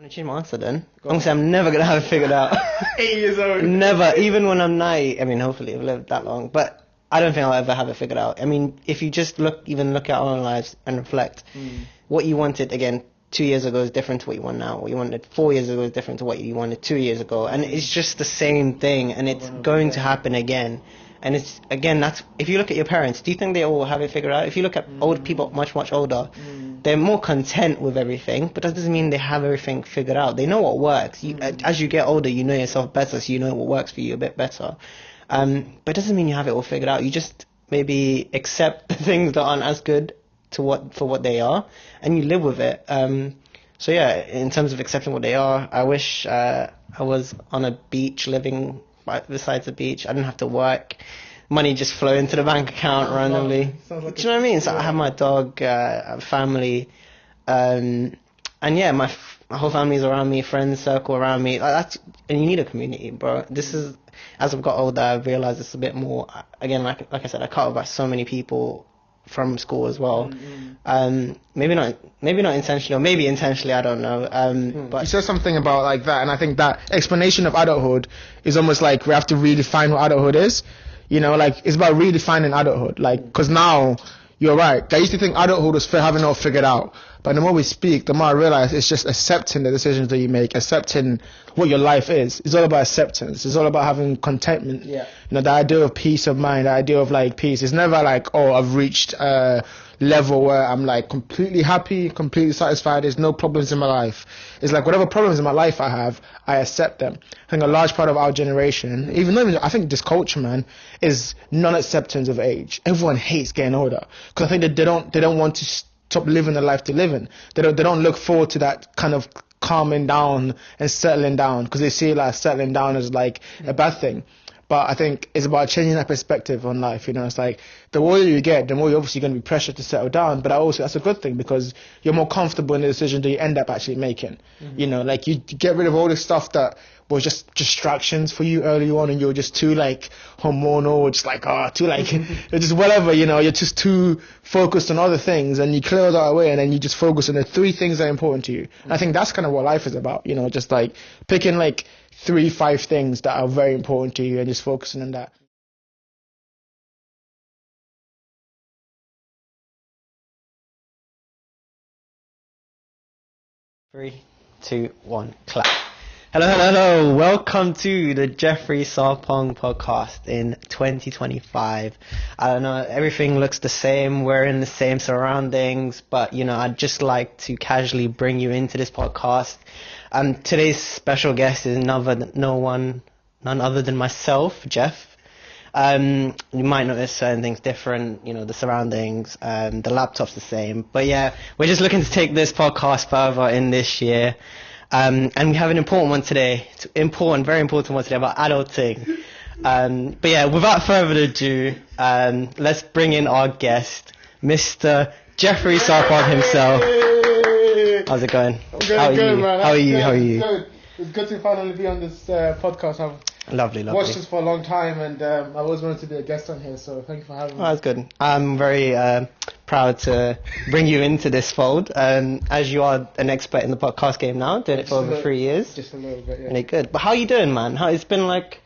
I'm gonna change my answer then. Honestly, I'm never gonna have it figured out. 8 years old. Never, even when I'm 90. I mean, hopefully I've lived that long, but I don't think I'll ever have it figured out. I mean, if you just look at our own lives and reflect, what you wanted again 2 years ago is different to what you want now. What you wanted 4 years ago is different to what you wanted 2 years ago, and it's just the same thing, and it's going to happen again. And it's, again, that's, if you look at your parents, do you think they all have it figured out? If you look at old people, much older, they're more content with everything, but that doesn't mean they have everything figured out. They know what works. As you get older, you know yourself better, so you know what works for you a bit better. But it doesn't mean you have it all figured out. You just maybe accept the things that aren't as good for what they are, and you live with it. So yeah, in terms of accepting what they are, I wish I was on a beach living right beside the beach. I didn't have to work. Money just flow into the bank account randomly. Do you know what I mean? So I have my dog, a family, and yeah, my whole family's around me, friends circle around me. And you need a community, bro. This is, as I've got older, I've realized it's a bit more. Again, like I said, I cut off by so many people from school as well. Maybe not intentionally, or maybe intentionally, I don't know. But you said something about like that, and I think that explanation of adulthood is almost like we have to redefine what adulthood is. You know, like, it's about redefining adulthood. Like, because now, you're right. I used to think adulthood was having it all figured out. But the more we speak, the more I realize it's just accepting the decisions that you make, accepting what your life is. It's all about acceptance. It's all about having contentment. Yeah. You know, the idea of peace of mind, the idea of like peace. It's never like, oh, I've reached a level where I'm like completely happy, completely satisfied. There's no problems in my life. It's like whatever problems in my life I have, I accept them. I think a large part of our generation, I think this culture, man, is non-acceptance of age. Everyone hates getting older because I think that they don't want to stop living the life to live in. They don't look forward to that kind of calming down and settling down because they see like settling down as like a bad thing. But I think it's about changing that perspective on life. You know, it's like the older you get, the more you're obviously going to be pressured to settle down. But that's a good thing because you're more comfortable in the decision that you end up actually making. You know, like you get rid of all the stuff that was just distractions for you early on, and you're just too like hormonal, or just like too like just whatever. You know, you're just too focused on other things, and you clear that away, and then you just focus on the 3 things that are important to you. And I think that's kind of what life is about. You know, just like picking like 3-5 things that are very important to you and just focusing on that. Three, 2, 1, clap. Hello. Welcome to the Jeoffrey Sarpong podcast in 2025. I don't know, everything looks the same. We're in the same surroundings, but you know, I'd just like to casually bring you into this podcast. Today's special guest is none other than myself, Jeff. You might notice certain things different, you know, the surroundings, the laptop's the same. But yeah, we're just looking to take this podcast further in this year. And we have an important one today, very important one today about adulting. But yeah, without further ado, let's bring in our guest, Mr. Jeoffrey Sarpong himself. How's it going? How are you? Good. It's good to finally be on this podcast. I've Lovely. watched this for a long time, and I've always wanted to be a guest on here, so thank you for having me. Oh, that's good. I'm very proud to bring you into this fold, as you are an expert in the podcast game now, doing it for over 3 years. Just a little bit, yeah. Really good. But how are you doing, man? It's been like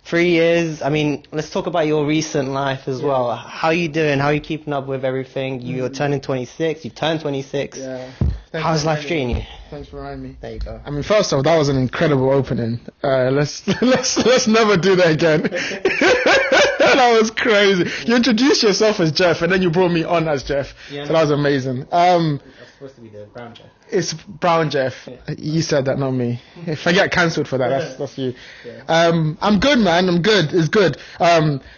3 years. I mean, let's talk about your recent life as well. How are you doing? How are you keeping up with everything? You're turning 26. You've turned 26. Yeah. How's life treating you? Thanks for reminding me. There you go. I mean, first off, that was an incredible opening. Let's never do that again. That was crazy. You introduced yourself as Jeff, and then you brought me on as Jeff. Yeah. So that was amazing. That's supposed to be the brown Jeff. It's Brown Jeff. Yeah. You said that, not me. If I get cancelled for that, that's you. Yeah. I'm good, man. I'm good. It's good.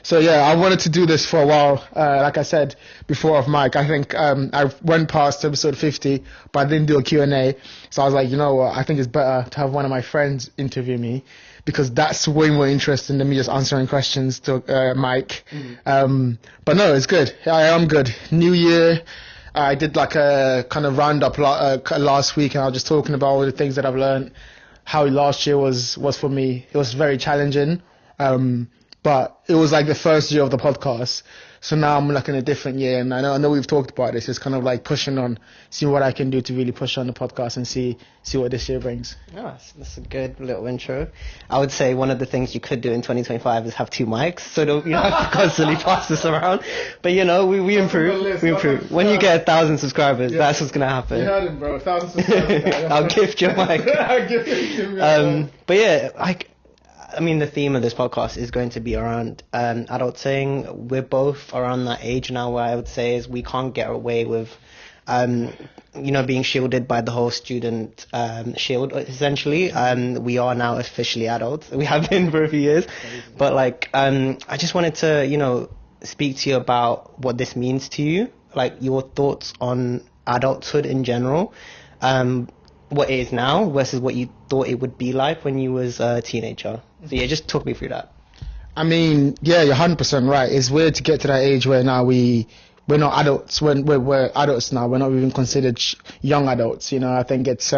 So yeah, I wanted to do this for a while. Like I said before off mic, I think I went past episode 50, but I didn't do a Q&A. So I was like, you know what? I think it's better to have one of my friends interview me, because that's way more interesting than me just answering questions to Mike. But no, it's good. I am good. New year. I did like a kind of roundup last week, and I was just talking about all the things that I've learned, how last year was for me. It was very challenging, but it was like the first year of the podcast. So now I'm like in a different year, and I know we've talked about this. It's kind of like pushing on, see what I can do to really push on the podcast and see what this year brings. Oh, that's a good little intro. I would say one of the things you could do in 2025 is have 2 mics, so you don't have to constantly pass this around. But we improve. We improve. When you get 1,000 subscribers, that's what's gonna happen. You heard him, bro. 1,000 subscribers. I'll gift your mic. I'll gift him. But yeah, I mean, the theme of this podcast is going to be around adulting. We're both around that age now where I would say is we can't get away with, being shielded by the whole student shield, essentially. We are now officially adults. We have been for a few years. But, I just wanted to, speak to you about what this means to you, like your thoughts on adulthood in general. What it is now versus what you thought it would be like when you was a teenager. So yeah, just talk me through that. I mean, yeah, you're 100% right. It's weird to get to that age where now we're not adults. We're adults now. We're not even considered young adults. I think it's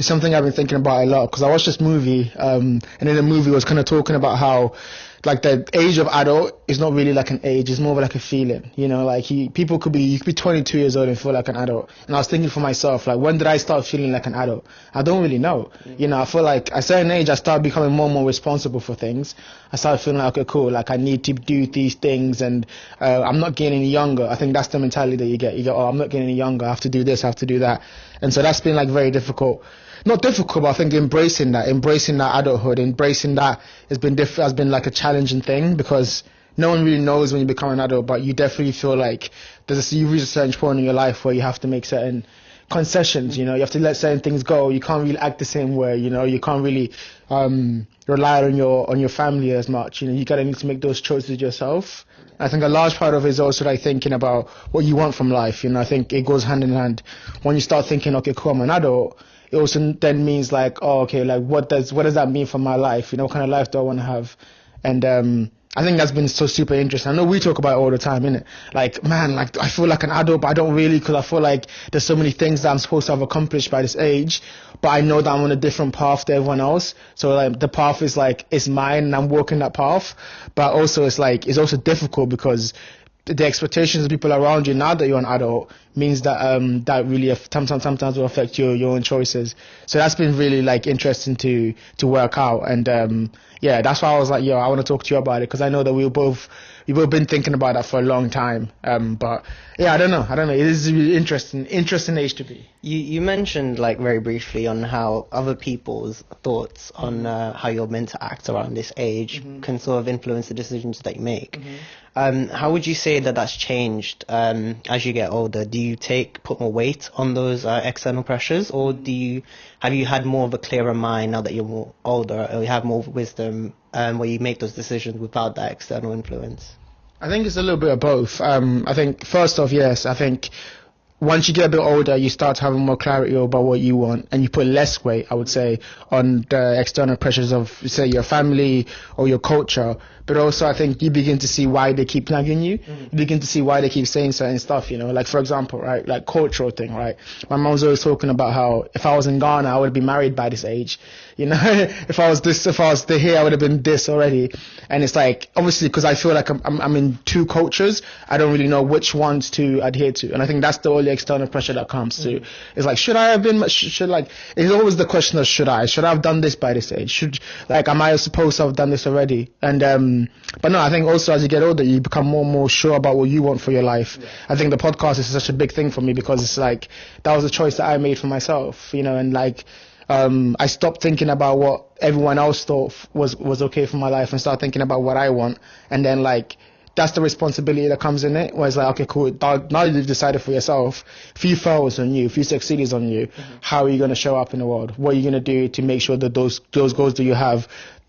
something I've been thinking about a lot because I watched this movie, and in the movie was kind of talking about how, like, the age of adult is not really like an age. It's more of like a feeling, you could be 22 years old and feel like an adult. And I was thinking for myself, like, when did I start feeling like an adult? I don't really know. I feel like at a certain age, I started becoming more and more responsible for things. I started feeling like, okay, cool, like I need to do these things and I'm not getting any younger. I think that's the mentality that you get. You go, oh, I'm not getting any younger. I have to do this, I have to do that. And so that's been like very difficult. Not difficult, but I think embracing that adulthood, embracing that has been like a challenging thing because no one really knows when you become an adult, but you definitely feel like you reach a certain point in your life where you have to make certain concessions, you have to let certain things go. You can't really act the same way, you can't really rely on your family as much. You gotta need to make those choices yourself. I think a large part of it is also like thinking about what you want from life. I think it goes hand in hand. When you start thinking, okay, cool, I'm an adult, it also then means like, oh, okay, like what does that mean for my life? What kind of life do I want to have? And I think that's been so super interesting. I know we talk about it all the time, innit? Like, man, like I feel like an adult, but I don't really, because I feel like there's so many things that I'm supposed to have accomplished by this age, but I know that I'm on a different path to everyone else. So like the path is like, it's mine and I'm walking that path. But also it's like, it's also difficult because the expectations of people around you now that you're an adult means that that really sometimes will affect your own choices. So that's been really like interesting to work out. And yeah, that's why I was like, yo, I want to talk to you about it because I know that we've both been thinking about that for a long time. But yeah, I don't know. It is really interesting age to be. You mentioned like very briefly on how other people's thoughts on how you're meant to act around this age can sort of influence the decisions that you make. How would you say that that's changed as you get older? Do you put more weight on those external pressures, or have you had more of a clearer mind now that you're more older, or you have more wisdom where you make those decisions without that external influence? I think it's a little bit of both. I think first off, yes, I think once you get a bit older, you start having more clarity about what you want, and you put less weight, I would say, on the external pressures of, say, your family or your culture. But also, I think you begin to see why they keep nagging you. You begin to see why they keep saying certain stuff, Like, for example, right, like cultural thing, right? My mom was always talking about how if I was in Ghana, I would be married by this age. If I was here, I would have been this already. And it's like, obviously, because I feel like I'm in two cultures, I don't really know which ones to adhere to. And I think that's the only external pressure that comes to. It's like, should I have been, it's always the question of should I have done this by this age? Am I supposed to have done this already? And, but no, I think also as you get older, you become more and more sure about what you want for your life. Yeah. I think the podcast is such a big thing for me because it's like, that was a choice that I made for myself, and like, I stopped thinking about what everyone else thought was okay for my life and started thinking about what I want. And then like, that's the responsibility that comes in it, where it's like, okay, cool, now you've decided for yourself, if you fail, it's on you, if you succeed, it's on you. How are you going to show up in the world? What are you going to do to make sure that those goals that you have,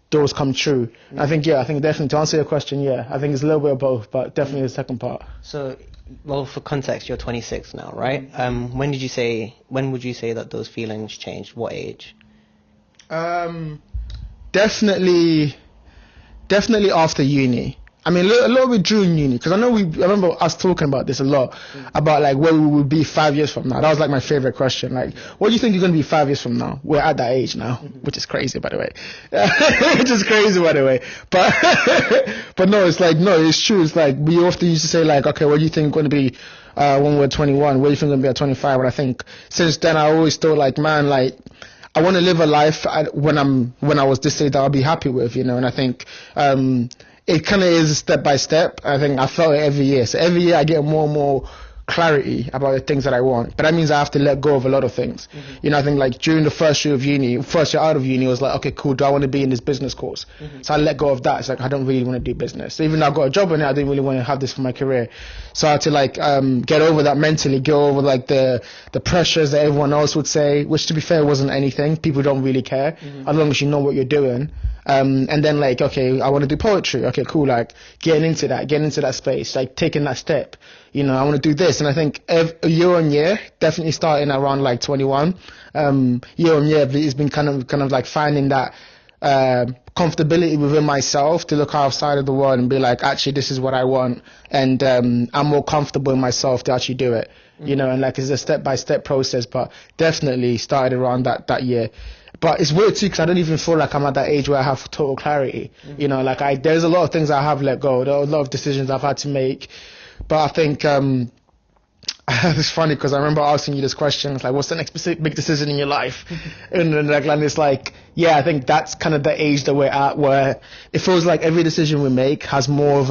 those come true? I think definitely, to answer your question, I think it's a little bit of both, but definitely the second part. So, well, for context, you're 26 now, right? When would you say that those feelings changed? What age? Definitely after uni. I mean, a little bit during uni, because I remember us talking about this a lot, about like where we would be 5 years from now. That was like my favorite question. Like, what do you think you're going to be 5 years from now? We're at that age now, which is crazy, by the way. But no, it's like, no, it's true. It's like, we often used to say like, okay, what do you think you're going to be when we're 21? What do you think you're going to be at 25? And I think since then, I always thought like, man, like, I want to live a life when I was this age that I'll be happy with, you know. And I think, it kind of is step by step. I think I felt it every year. So every year I get more and more clarity about the things that I want. But that means I have to let go of a lot of things. You know, I think like during the first year out of uni, I was like, okay, cool. Do I want to be in this business course? So I let go of that. It's like, I don't really want to do business. So even though I got a job in it, I didn't really want to have this for my career. So I had to like, get over that mentally, get over like the pressures that everyone else would say, which to be fair wasn't anything. People don't really care as long as you know what you're doing. And then like, okay, I want to do poetry. Okay, cool. Like getting into that space, like taking that step, you know, I want to do this. And I think year on year, definitely starting around like 21, year on year, it's been kind of like finding that, comfortability within myself to look outside of the world and be like, actually, this is what I want. And, I'm more comfortable in myself to actually do it, you know, and like it's a step by step process, but definitely started around that year. But it's weird too, because I don't even feel like I'm at that age where I have total clarity. You know, like there's a lot of things I have let go. There are a lot of decisions I've had to make. But I think, it's funny because I remember asking you this question. It's like, what's the next big decision in your life? And then like, it's like, yeah, I think that's kind of the age that we're at, where it feels like every decision we make has more of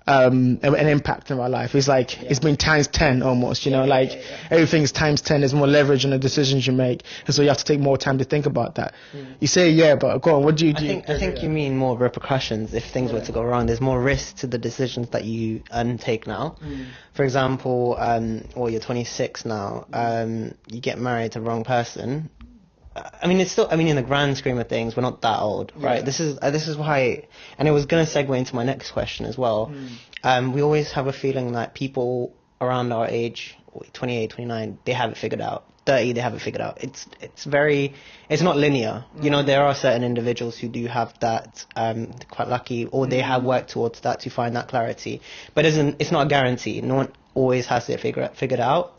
an impact in our life. It's like, it's been times 10 almost, you know, like everything's times 10. There's more leverage on the decisions you make. And so you have to take more time to think about that. You say, yeah, but go on, what do you do? I think you mean more repercussions if things were to go wrong. There's more risk to the decisions that you take now. For example, you're 26 now, you get married to the wrong person. I mean, in the grand scheme of things, we're not that old, right? This is why, and it was going to segue into my next question as well. We always have a feeling that people around our age, 28, 29, they have it figured out. 30, they have it figured out. It's not linear. You know, there are certain individuals who do have that, quite lucky, or they have worked towards that to find that clarity. But it's not a guarantee. No one always has it figured out.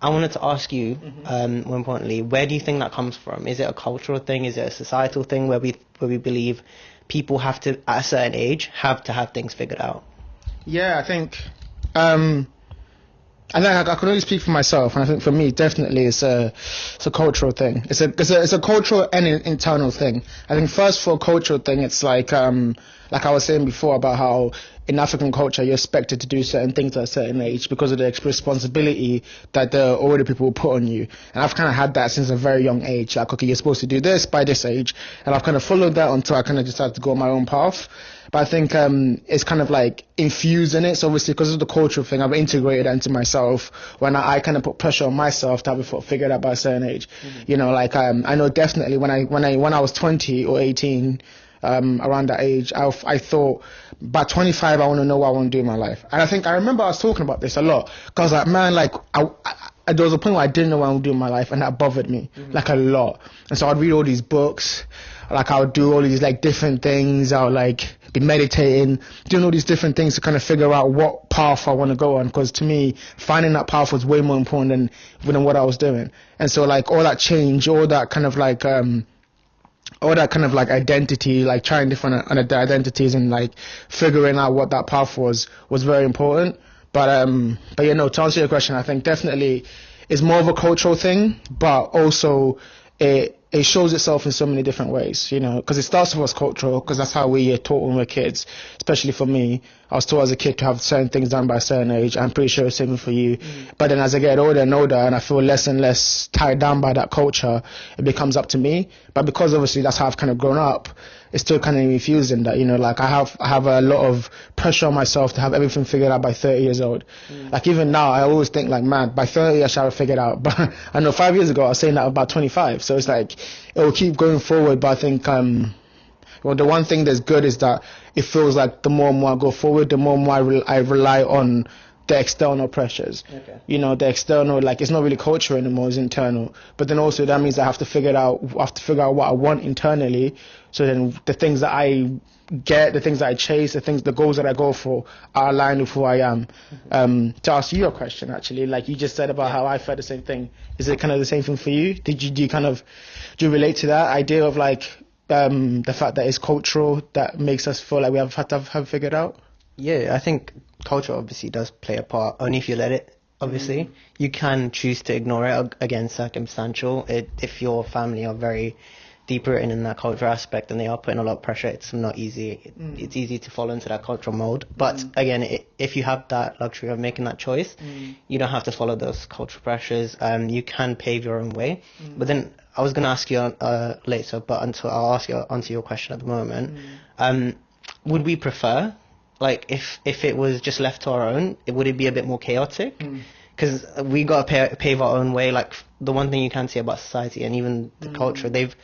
I wanted to ask you, more importantly, where do you think that comes from? Is it a cultural thing? Is it a societal thing where we believe people have to, at a certain age, have to have things figured out? Yeah, I think I can only speak for myself, and I think for me, definitely, it's a cultural thing. It's a cultural and an internal thing. I think first for a cultural thing, it's like I was saying before about how in African culture you're expected to do certain things at a certain age because of the responsibility that the older people will put on you. And I've kind of had that since a very young age. Like, okay, you're supposed to do this by this age, and I've kind of followed that until I kind of decided to go on my own path. But I think it's kind of like infused in it. So obviously, because of the cultural thing, I've integrated that into myself. When I kind of put pressure on myself to have it figured out by a certain age. You know, like I know definitely when I was 20 or 18, around that age, I thought by 25 I want to know what I want to do in my life. And I think I remember I was talking about this a lot because like, man, like there was a point where I didn't know what I would do in my life, and that bothered me like a lot. And so I'd read all these books, like I would do all these like different things. I would like be meditating, doing all these different things to kind of figure out what path I want to go on. Because to me, finding that path was way more important than what I was doing. And so like all that change, all that kind of like identity, like trying different identities and like figuring out what that path was very important. But you know, to answer your question, I think definitely it's more of a cultural thing, but also it shows itself in so many different ways, you know, because it starts with us cultural, because that's how we are taught when we're kids. Especially for me, I was taught as a kid to have certain things done by a certain age. I'm pretty sure it's same for you. But then as I get older and older and I feel less and less tied down by that culture, it becomes up to me. But because obviously that's how I've kind of grown up, it's still kind of infused in that, you know, like I have a lot of pressure on myself to have everything figured out by 30 years old. Like even now, I always think like, man, by 30 I shall have it figured out. But I know 5 years ago I was saying that about 25. So it's like, it will keep going forward. But I think, well, the one thing that's good is that it feels like the more and more I go forward, the more and more I rely on the external pressures. Okay. You know, the external, like, it's not really culture anymore, it's internal. But then also that means I have to figure out what I want internally. So then the things that I get, the things that I chase, the goals that I go for are aligned with who I am. To ask you a question, actually, like you just said about how I felt the same thing. Is it kind of the same thing for you? Do you relate to that idea of like, the fact that it's cultural that makes us feel like we have had to have figured out? Yeah, I think culture obviously does play a part, only if you let it, obviously. You can choose to ignore it, again, circumstantial. If your family are very deep rooted in that cultural aspect and they are putting a lot of pressure, it's not easy. It's easy to fall into that cultural mode. But again, if you have that luxury of making that choice, you don't have to follow those cultural pressures. You can pave your own way. But then I was going to ask you later, but I'll answer your question at the moment. Would we prefer, like, if it was just left to our own, would it be a bit more chaotic? Because we got to pave our own way. Like, the one thing you can say about society and even the culture, they've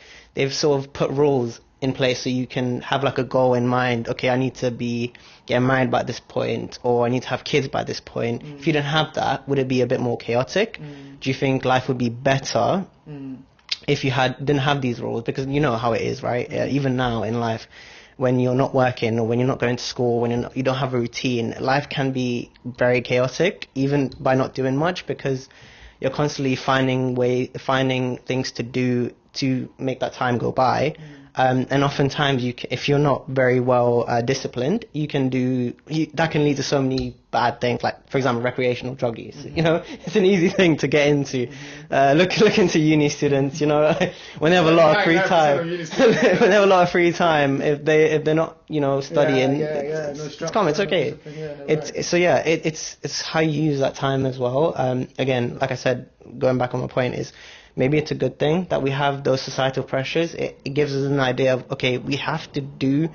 sort of put rules in place so you can have like a goal in mind. Okay, I need to be getting married by this point, or I need to have kids by this point. If you didn't have that, would it be a bit more chaotic? Do you think life would be better if you didn't have these rules? Because you know how it is, right? Even now in life, when you're not working or when you're not going to school, when you don't have a routine, life can be very chaotic, even by not doing much, because you're constantly finding things to do to make that time go by. And oftentimes, if you're not very well disciplined, that can lead to so many bad things, like, for example, recreational drug use. You know, it's an easy thing to get into. Look into uni students. You know, when they have a lot of free time, if they're not, you know, studying, it's calm. It's okay. It's how you use that time as well. Again, like I said, going back on my point is, maybe it's a good thing that we have those societal pressures. It gives us an idea of, okay, we have to do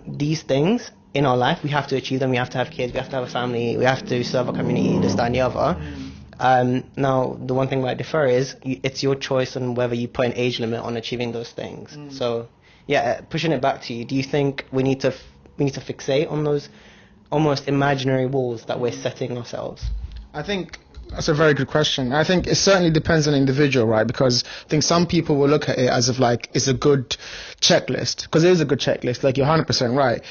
these things in our life. We have to achieve them. We have to have kids. We have to have a family. We have to serve our community, this, that, and the other. Now, the one thing I differ is it's your choice on whether you put an age limit on achieving those things. So, yeah, pushing it back to you, do you think we need to fixate on those almost imaginary walls that we're setting ourselves? I think that's a very good question. I think it certainly depends on the individual, right? Because I think some people will look at it as if like it's a good checklist, because it is a good checklist. Like, you're 100% right.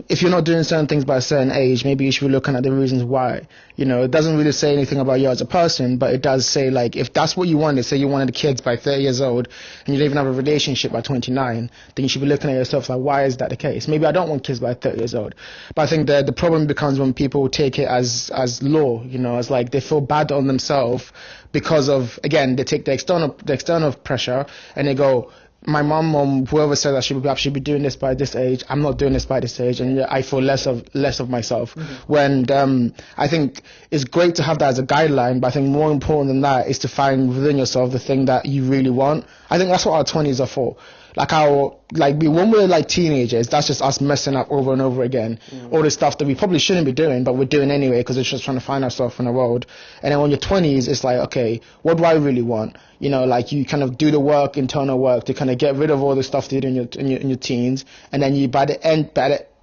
If you're not doing certain things by a certain age, maybe you should be looking at the reasons why. You know, it doesn't really say anything about you as a person, but it does say, like, if that's what you wanted, say you wanted kids by 30 years old and you don't even have a relationship by 29, then you should be looking at yourself like, why is that the case? Maybe I don't want kids by 30 years old. But I think the problem becomes when people take it as law, you know, as like they feel bad on themselves because of, again, they take the external pressure and they go, my mom or whoever said I should be doing this by this age, I'm not doing this by this age, and I feel less of myself. When I think it's great to have that as a guideline, but I think more important than that is to find within yourself the thing that you really want. I think that's what our 20s are for. When we're like teenagers, that's just us messing up over and over again. All the stuff that we probably shouldn't be doing, but we're doing anyway because we're just trying to find ourselves in the world. And then when you're 20s, it's like, okay, what do I really want? You know, like, you kind of do the work, internal work, to kind of get rid of all the stuff you did in your teens, and then you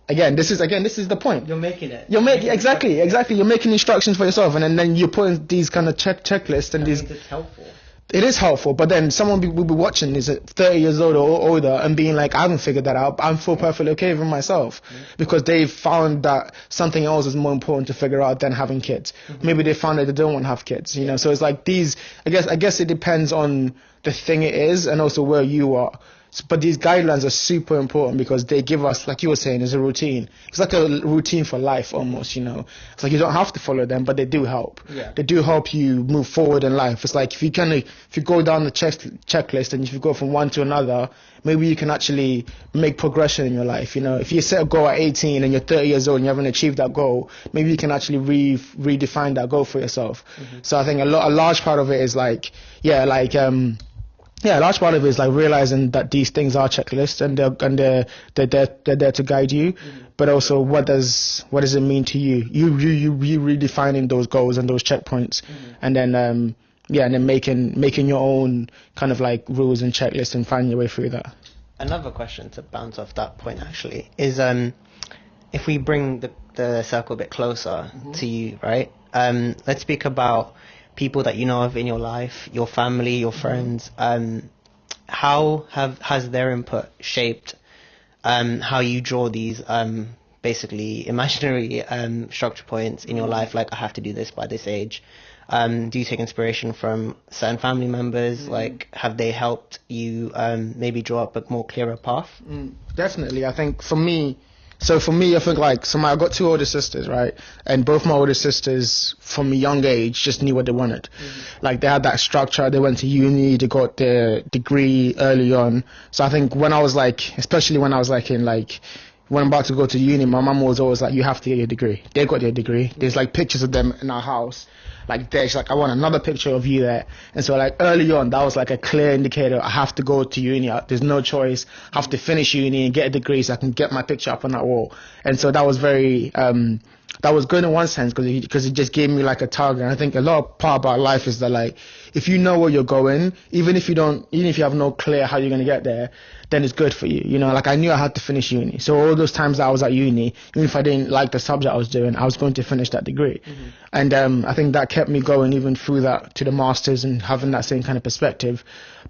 Again, this is the point. You're making it. Exactly. You're making instructions for yourself, and then you're putting these kind of checklists and these. It's helpful. It is helpful, but then someone will be watching is 30 years old or older and being like, I haven't figured that out. I feel perfectly okay with myself, because they've found that something else is more important to figure out than having kids. Maybe they found that they don't want to have kids, you know. So it's like these. I guess it depends on the thing it is and also where you are. But these guidelines are super important because they give us, like you were saying, is a routine. It's like a routine for life almost, you know. It's like you don't have to follow them, but they do help. Yeah. They do help you move forward in life. It's like if you go down the checklist and if you go from one to another, maybe you can actually make progression in your life, you know. If you set a goal at 18 and you're 30 years old and you haven't achieved that goal, maybe you can actually redefine that goal for yourself. So I think a large part of it is a large part of it is like realizing that these things are checklists and they're there to guide you. But also, what does it mean to you? You redefining those goals and those checkpoints, and then and then making your own kind of like rules and checklists and finding your way through that. Another question to bounce off that point actually is if we bring the circle a bit closer to you, right? Let's speak about people that you know of in your life, your family, your friends. How has their input shaped how you draw these basically imaginary structure points in your life? Like, I have to do this by this age. Do you take inspiration from certain family members? Like, have they helped you maybe draw up a more clearer path? Definitely. I think for me, I think like, I've got two older sisters, right? And both my older sisters from a young age just knew what they wanted. Like, they had that structure. They went to uni, they got their degree early on. So I think when I was like, especially when I was like when I'm about to go to uni, my mum was always like, you have to get your degree. They got their degree. There's like pictures of them in our house. Like, there, she's like, I want another picture of you there. And so like early on, that was like a clear indicator. I have to go to uni. There's no choice. I have to finish uni and get a degree so I can get my picture up on that wall. And so that was very, that was good in one sense because it just gave me like a target. And I think a lot of part about life is that, like, if you know where you're going, even if you have no clear how you're going to get there, then it's good for you. You know, like, I knew I had to finish uni. So all those times that I was at uni, even if I didn't like the subject I was doing, I was going to finish that degree. And I think that kept me going even through that to the masters and having that same kind of perspective.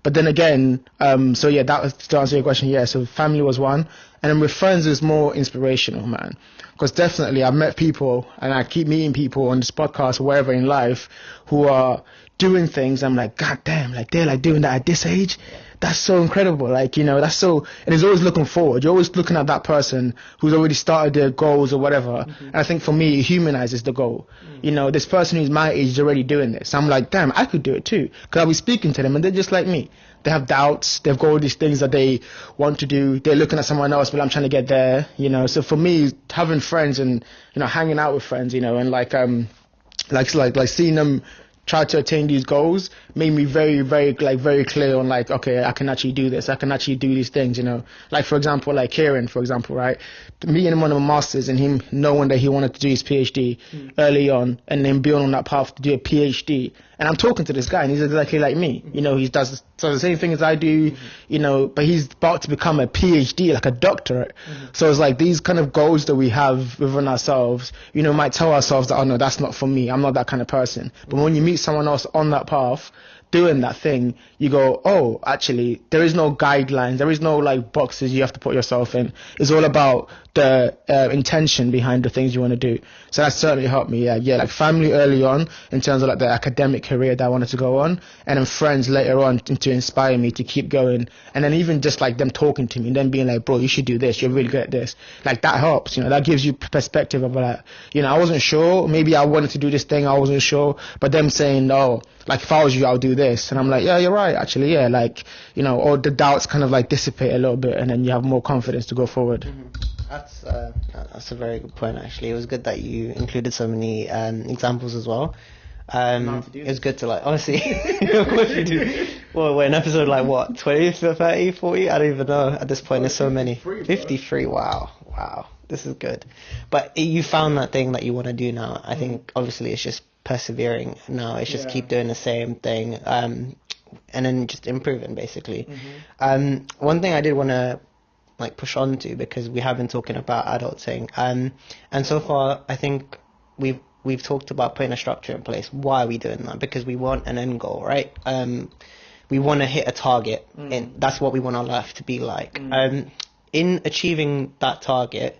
But then again, so yeah, that was to answer your question. Yeah, so family was one. And then with friends, it's more inspirational, man. Because definitely I've met people, and I keep meeting people on this podcast or wherever in life, who are doing things. I'm like, God damn, like, they're like doing that at this age. That's so incredible. Like, you know, that's so, and it's always looking forward. You're always looking at that person who's already started their goals or whatever. And I think for me, it humanizes the goal. You know, this person who's my age is already doing this. I'm like, damn, I could do it too. Because I'll be speaking to them and they're just like me. They have doubts. They've got all these things that they want to do. They're looking at someone else, but I'm trying to get there, you know. So for me, having friends and, you know, hanging out with friends, you know, and like seeing them try to attain these goals made me very, very, like, very clear on, like, okay, I can actually do this. I can actually do these things, you know. Like, for example, like Kieran, for example, right? Me and him on a master's, and him knowing that he wanted to do his PhD early on, and then being on that path to do a PhD. And I'm talking to this guy, and he's exactly like me. You know, he does the same thing as I do, you know, but he's about to become a PhD, like a doctorate. So it's like these kind of goals that we have within ourselves, you know, might tell ourselves that, oh no, that's not for me. I'm not that kind of person. But when you meet someone else on that path, doing that thing, you go, oh, actually, there is no guidelines. There is no, like, boxes you have to put yourself in. It's all about the intention behind the things you want to do. So that certainly helped me. Yeah, like family early on in terms of like the academic career that I wanted to go on, and then friends later on to inspire me to keep going. And then even just like them talking to me and then being like, bro, you should do this. You're really good at this. Like, that helps, you know, that gives you perspective of like, you know, I wasn't sure. Maybe I wanted to do this thing. I wasn't sure. But them saying, oh, like, if I was you, I'll do this. And I'm like, yeah, you're right, actually. Yeah, like, you know, all the doubts kind of like dissipate a little bit, and then you have more confidence to go forward. That's a very good point, actually. It was good that you included so many examples as well. It was good to, like, honestly, of course you do. Well, we're in episode like what, 20, 30, 40? I don't even know at this point. There's so many. 53, wow. This is good. But you found that thing that you want to do now. I think obviously it's just persevering now. It's just keep doing the same thing, and then just improving, basically. One thing I did want to like push on to, because we have been talking about adulting, and so far I think we've talked about putting a structure in place. Why are we doing that? Because we want an end goal, right? We want to hit a target, and that's what we want our life to be like. In achieving that target,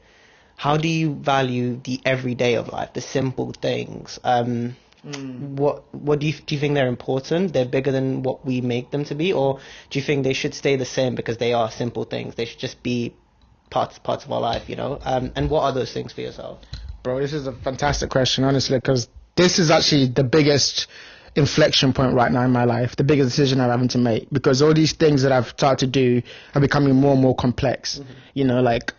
how do you value the everyday of life, the simple things? What do you think they're important? They're bigger than what we make them to be, or do you think they should stay the same because they are simple things? They should just be parts of our life, you know. And what are those things for yourself? Bro, this is a fantastic question, honestly, because this is actually the biggest inflection point right now in my life, the biggest decision I'm having to make, because all these things that I've started to do are becoming more and more complex. You know, like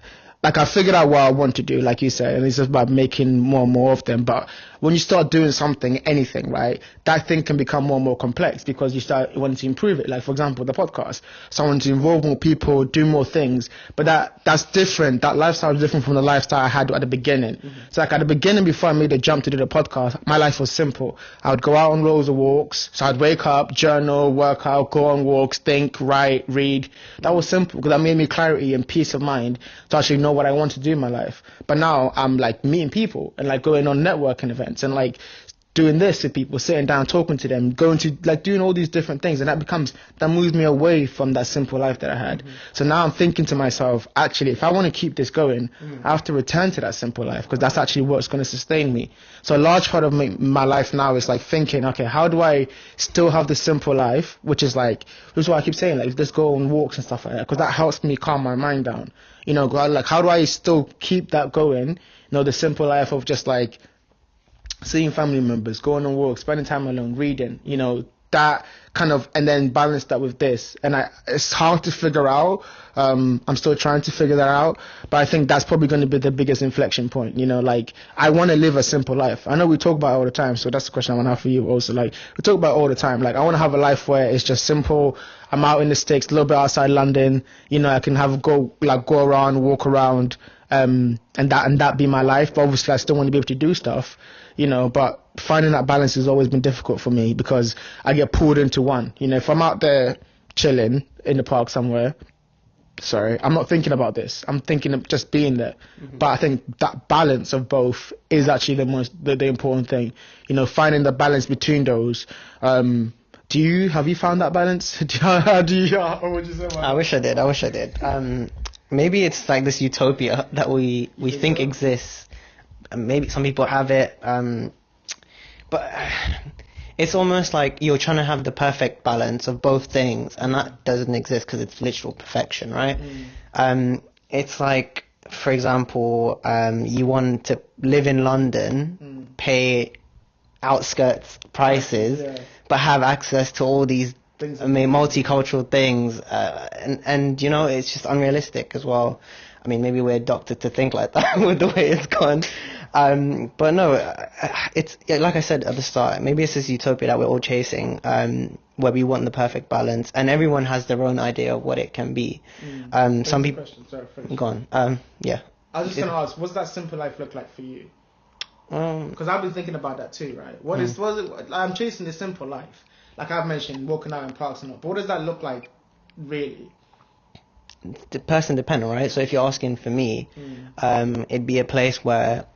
I figured out what I want to do, like you said, and it's just about making more and more of them. But when you start doing something, anything, right, that thing can become more and more complex because you start wanting to improve it. Like, for example, the podcast. So I want to involve more people, do more things. But that's different. That lifestyle is different from the lifestyle I had at the beginning. So like at the beginning, before I made the jump to do the podcast, my life was simple. I would go out on loads of walks. So I'd wake up, journal, work out, go on walks, think, write, read. That was simple because that made me clarity and peace of mind to actually know what I want to do in my life. But now I'm like meeting people and like going on networking events and like doing this with people, sitting down, talking to them, going to like doing all these different things, and that moves me away from that simple life that I had. So now I'm thinking to myself, actually, if I want to keep this going, I have to return to that simple life because that's actually what's going to sustain me. So a large part of my life now is like thinking, okay, how do I still have the simple life, which is why I keep saying, like, just go on walks and stuff like that, because that helps me calm my mind down. You know, like, how do I still keep that going? You know, the simple life of just like seeing family members, going on walks, spending time alone, reading, you know, that kind of, and then balance that with this. And it's hard to figure out. I'm still trying to figure that out, but I think that's probably going to be the biggest inflection point. You know, like, I want to live a simple life. I know we talk about it all the time, so that's the question I want to have for you also. Like, we talk about it all the time. Like, I want to have a life where it's just simple. I'm out in the sticks, a little bit outside London. You know, I can go around, walk around, and that be my life. But obviously, I still want to be able to do stuff. You know, but finding that balance has always been difficult for me because I get pulled into one. You know, if I'm out there chilling in the park somewhere, I'm not thinking about this. I'm thinking of just being there. But I think that balance of both is actually the important thing. You know, finding the balance between those. Have you found that balance? What would you say about that? I wish I did. Maybe it's like this utopia that we think exists. Maybe some people have it, but it's almost like you're trying to have the perfect balance of both things, and that doesn't exist because it's literal perfection, right? It's like, for example, you want to live in London, pay outskirts prices, but have access to all these multicultural things, and you know, it's just unrealistic as well. I mean, maybe we're doctored to think like that with the way it's gone. But no, it's like I said at the start, maybe it's this utopia that we're all chasing, where we want the perfect balance, and everyone has their own idea of what it can be. Some people... Go on. Yeah. I was just going to ask, what's that simple life look like for you? Because I've been thinking about that too, right? What is it? I'm chasing the simple life. Like I've mentioned, walking out in parks and all. But what does that look like, really? The person dependent, right? So if you're asking for me, it'd be a place where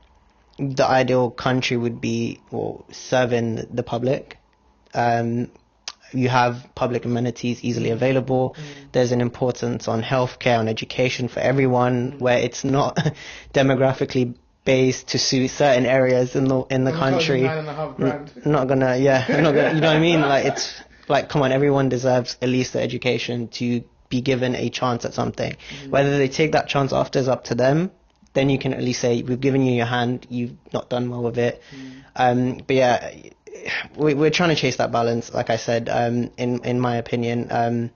the ideal country would be serving the public. You have public amenities easily available. There's an importance on healthcare and education for everyone, where it's not demographically based to suit certain areas in the country. Not gonna, you know what I mean? Like, it's like, come on, everyone deserves at least the education to be given a chance at something. Whether they take that chance after is up to them. Then you can at least say, we've given you your hand, you've not done well with it. But yeah, we're trying to chase that balance, like I said, in my opinion.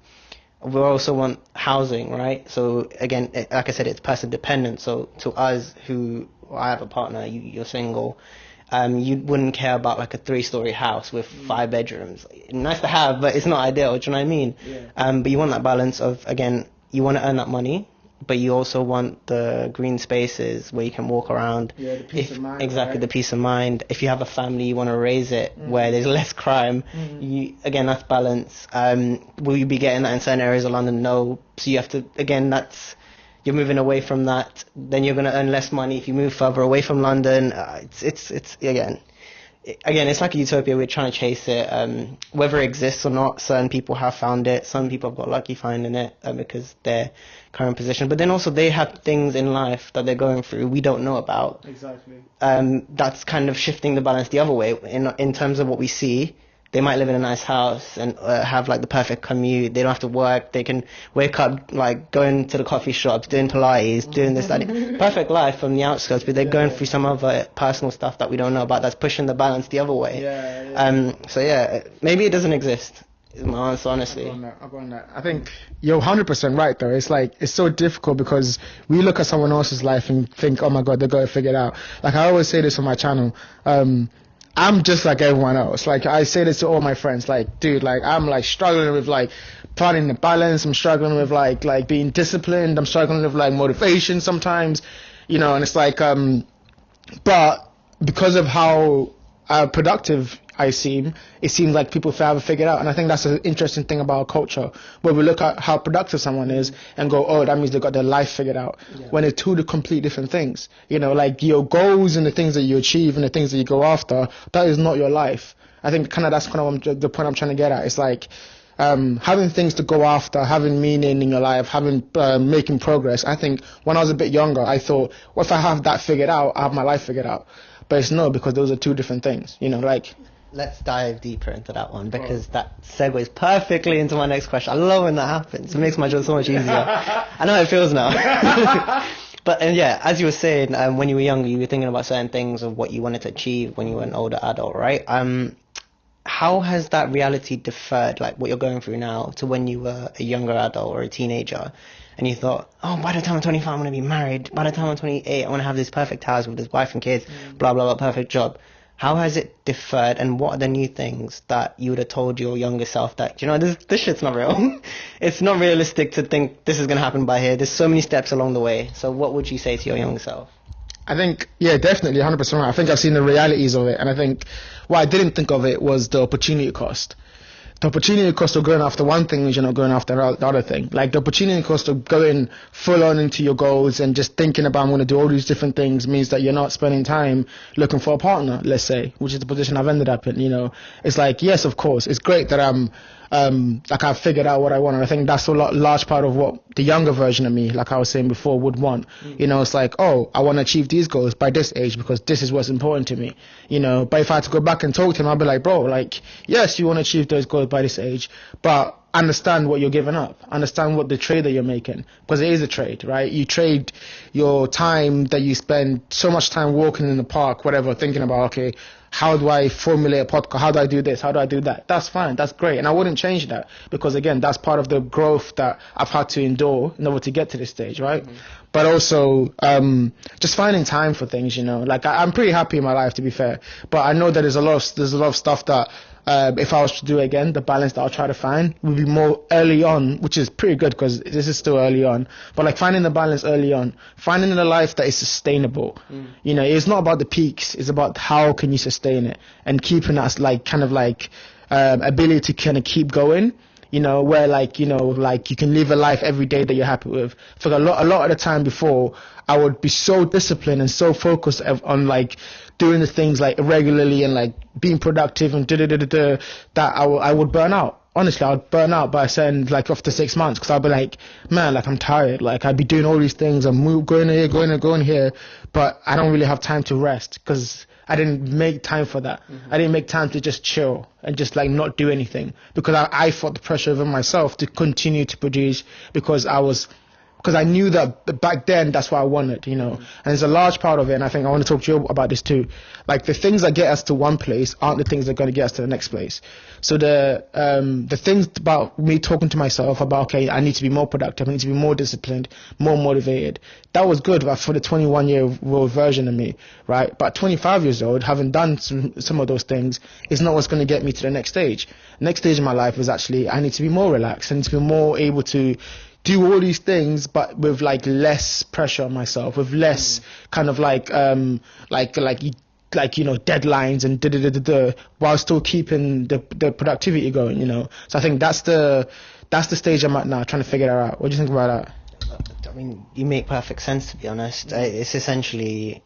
We also want housing, right? So again, like I said, it's person dependent. So to us I have a partner, you're single, you wouldn't care about like a 3-story house with 5 bedrooms. Nice to have, but it's not ideal. Do you know what I mean? But you want that balance of, again, you want to earn that money, but you also want the green spaces where you can walk around. Yeah, the peace of mind. Exactly, right? the peace of mind. If you have a family, you want to raise it where there's less crime. Again, that's balance. Will you be getting that in certain areas of London? No. So you have to, again, you're moving away from that. Then you're going to earn less money if you move further away from London. It's again, it's like a utopia. We're trying to chase it. Whether it exists or not, certain people have found it. Some people have got lucky finding it because their current position. But then also they have things in life that they're going through we don't know about. Exactly. That's kind of shifting the balance the other way in terms of what we see. They might live in a nice house and have like the perfect commute. They don't have to work. They can wake up like going to the coffee shops, doing Pilates, doing this, that. Perfect life from the outskirts, but they're going through some other personal stuff that we don't know about that's pushing the balance the other way. So yeah, maybe it doesn't exist. is my answer, honestly. I'll go on that. I think you're 100% right, though. It's like, it's so difficult because we look at someone else's life and think, oh my God, they got it figured out. Like, I always say this on my channel. I'm just like everyone else. Like, I say this to all my friends. Like, dude, like, I'm like struggling with like finding the balance. I'm struggling with like being disciplined. I'm struggling with like motivation sometimes, you know, and it's like, but because of how productive it seems like people have it figured out. And I think that's an interesting thing about our culture, where we look at how productive someone is and go, oh, that means they got their life figured out. Yeah. When it's two complete different things. You know, like your goals and the things that you achieve and the things that you go after, that is not your life. I think that's kind of the point I'm trying to get at. It's like having things to go after, having meaning in your life, having making progress. I think when I was a bit younger, I thought, well, if I have that figured out, I have my life figured out. But it's no, because those are two different things. You know, like. Let's dive deeper into that one, because that segues perfectly into my next question. I love when that happens. It makes my job so much easier. I know how it feels now. But yeah, as you were saying, when you were younger, you were thinking about certain things of what you wanted to achieve when you were an older adult, right? How has that reality differed, like what you're going through now, to when you were a younger adult or a teenager? And you thought, oh, by the time I'm 25, I'm going to be married. By the time I'm 28, I want to have this perfect house with this wife and kids, blah, blah, blah, perfect job. How has it differed, and what are the new things that you would have told your younger self that, you know, this shit's not real. It's not realistic to think this is going to happen by here. There's so many steps along the way. So what would you say to your younger self? I think, yeah, definitely 100% right. I think I've seen the realities of it, and I think what I didn't think of it was the opportunity cost. The opportunity cost of going after one thing is you're not going after the other thing. Like, the opportunity cost of going full on into your goals and just thinking about I'm going to do all these different things means that you're not spending time looking for a partner, let's say, which is the position I've ended up in. You know, it's like, yes, of course, it's great that like I've figured out what I want, and I think that's a large part of what the younger version of me, like I was saying before, would want. You know, it's like, oh, I want to achieve these goals by this age because this is what's important to me. You know, but if I had to go back and talk to him, I'd be like, bro, like, yes, you want to achieve those goals by this age, but understand what you're giving up. Understand what the trade that you're making, because it is a trade, right? You trade your time that you spend so much time walking in the park, whatever, thinking about, okay, how do I formulate a podcast? How do I do this? How do I do that? That's fine. That's great. And I wouldn't change that, because again, that's part of the growth that I've had to endure in order to get to this stage, right? But also, just finding time for things, you know, like I'm pretty happy in my life, to be fair, but I know that there's a lot of stuff that, if I was to do it again, the balance that I'll try to find would be more early on, which is pretty good because this is still early on. But like finding the balance early on, finding a life that is sustainable. You know, it's not about the peaks; it's about how can you sustain it and keeping us like kind of like ability to kind of keep going. You know, where like, you know, like you can live a life every day that you're happy with. For a lot of the time before, I would be so disciplined and so focused on like doing the things like regularly and like being productive and that I would burn out. Honestly, I would burn out by saying like after 6 months, because I'd be like, man, like I'm tired. Like I'd be doing all these things. I'm going here, but I don't really have time to rest because I didn't make time for that. I didn't make time to just chill and just like not do anything, because I felt the pressure over myself to continue to produce because I knew that back then that's what I wanted, you know. And there's a large part of it, and I think I want to talk to you about this too. Like the things that get us to one place aren't the things that are going to get us to the next place. So the things about me talking to myself about, okay, I need to be more productive, I need to be more disciplined, more motivated. That was good for the 21-year-old version of me, right? But 25 years old, having done some of those things, is not what's going to get me to the next stage. Next stage in my life is actually I need to be more relaxed. I need to be more able to do all these things, but with like less pressure on myself, with less kind of like you know, deadlines and while still keeping the productivity going, you know. So I think that's the stage I'm at now, trying to figure that out. What do you think about that? I mean, you make perfect sense, to be honest. It's essentially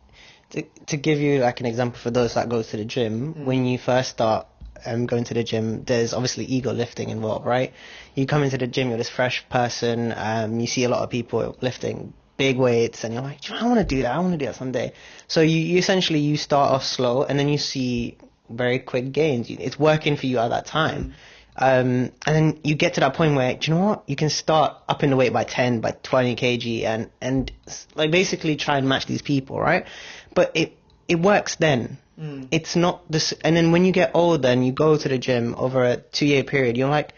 to give you like an example for those that go to the gym. When you first start going to the gym, there's obviously ego lifting involved, right? You come into the gym, you're this fresh person, you see a lot of people lifting big weights, and you're like, I want to do that someday. So you essentially, you start off slow, and then you see very quick gains. It's working for you at that time. And then you get to that point where, do you know what, you can start upping the weight by 10, by 20 kg, and like basically try and match these people, right? But it works then. It's not this. And then when you get older and you go to the gym over a 2-year period, you're like,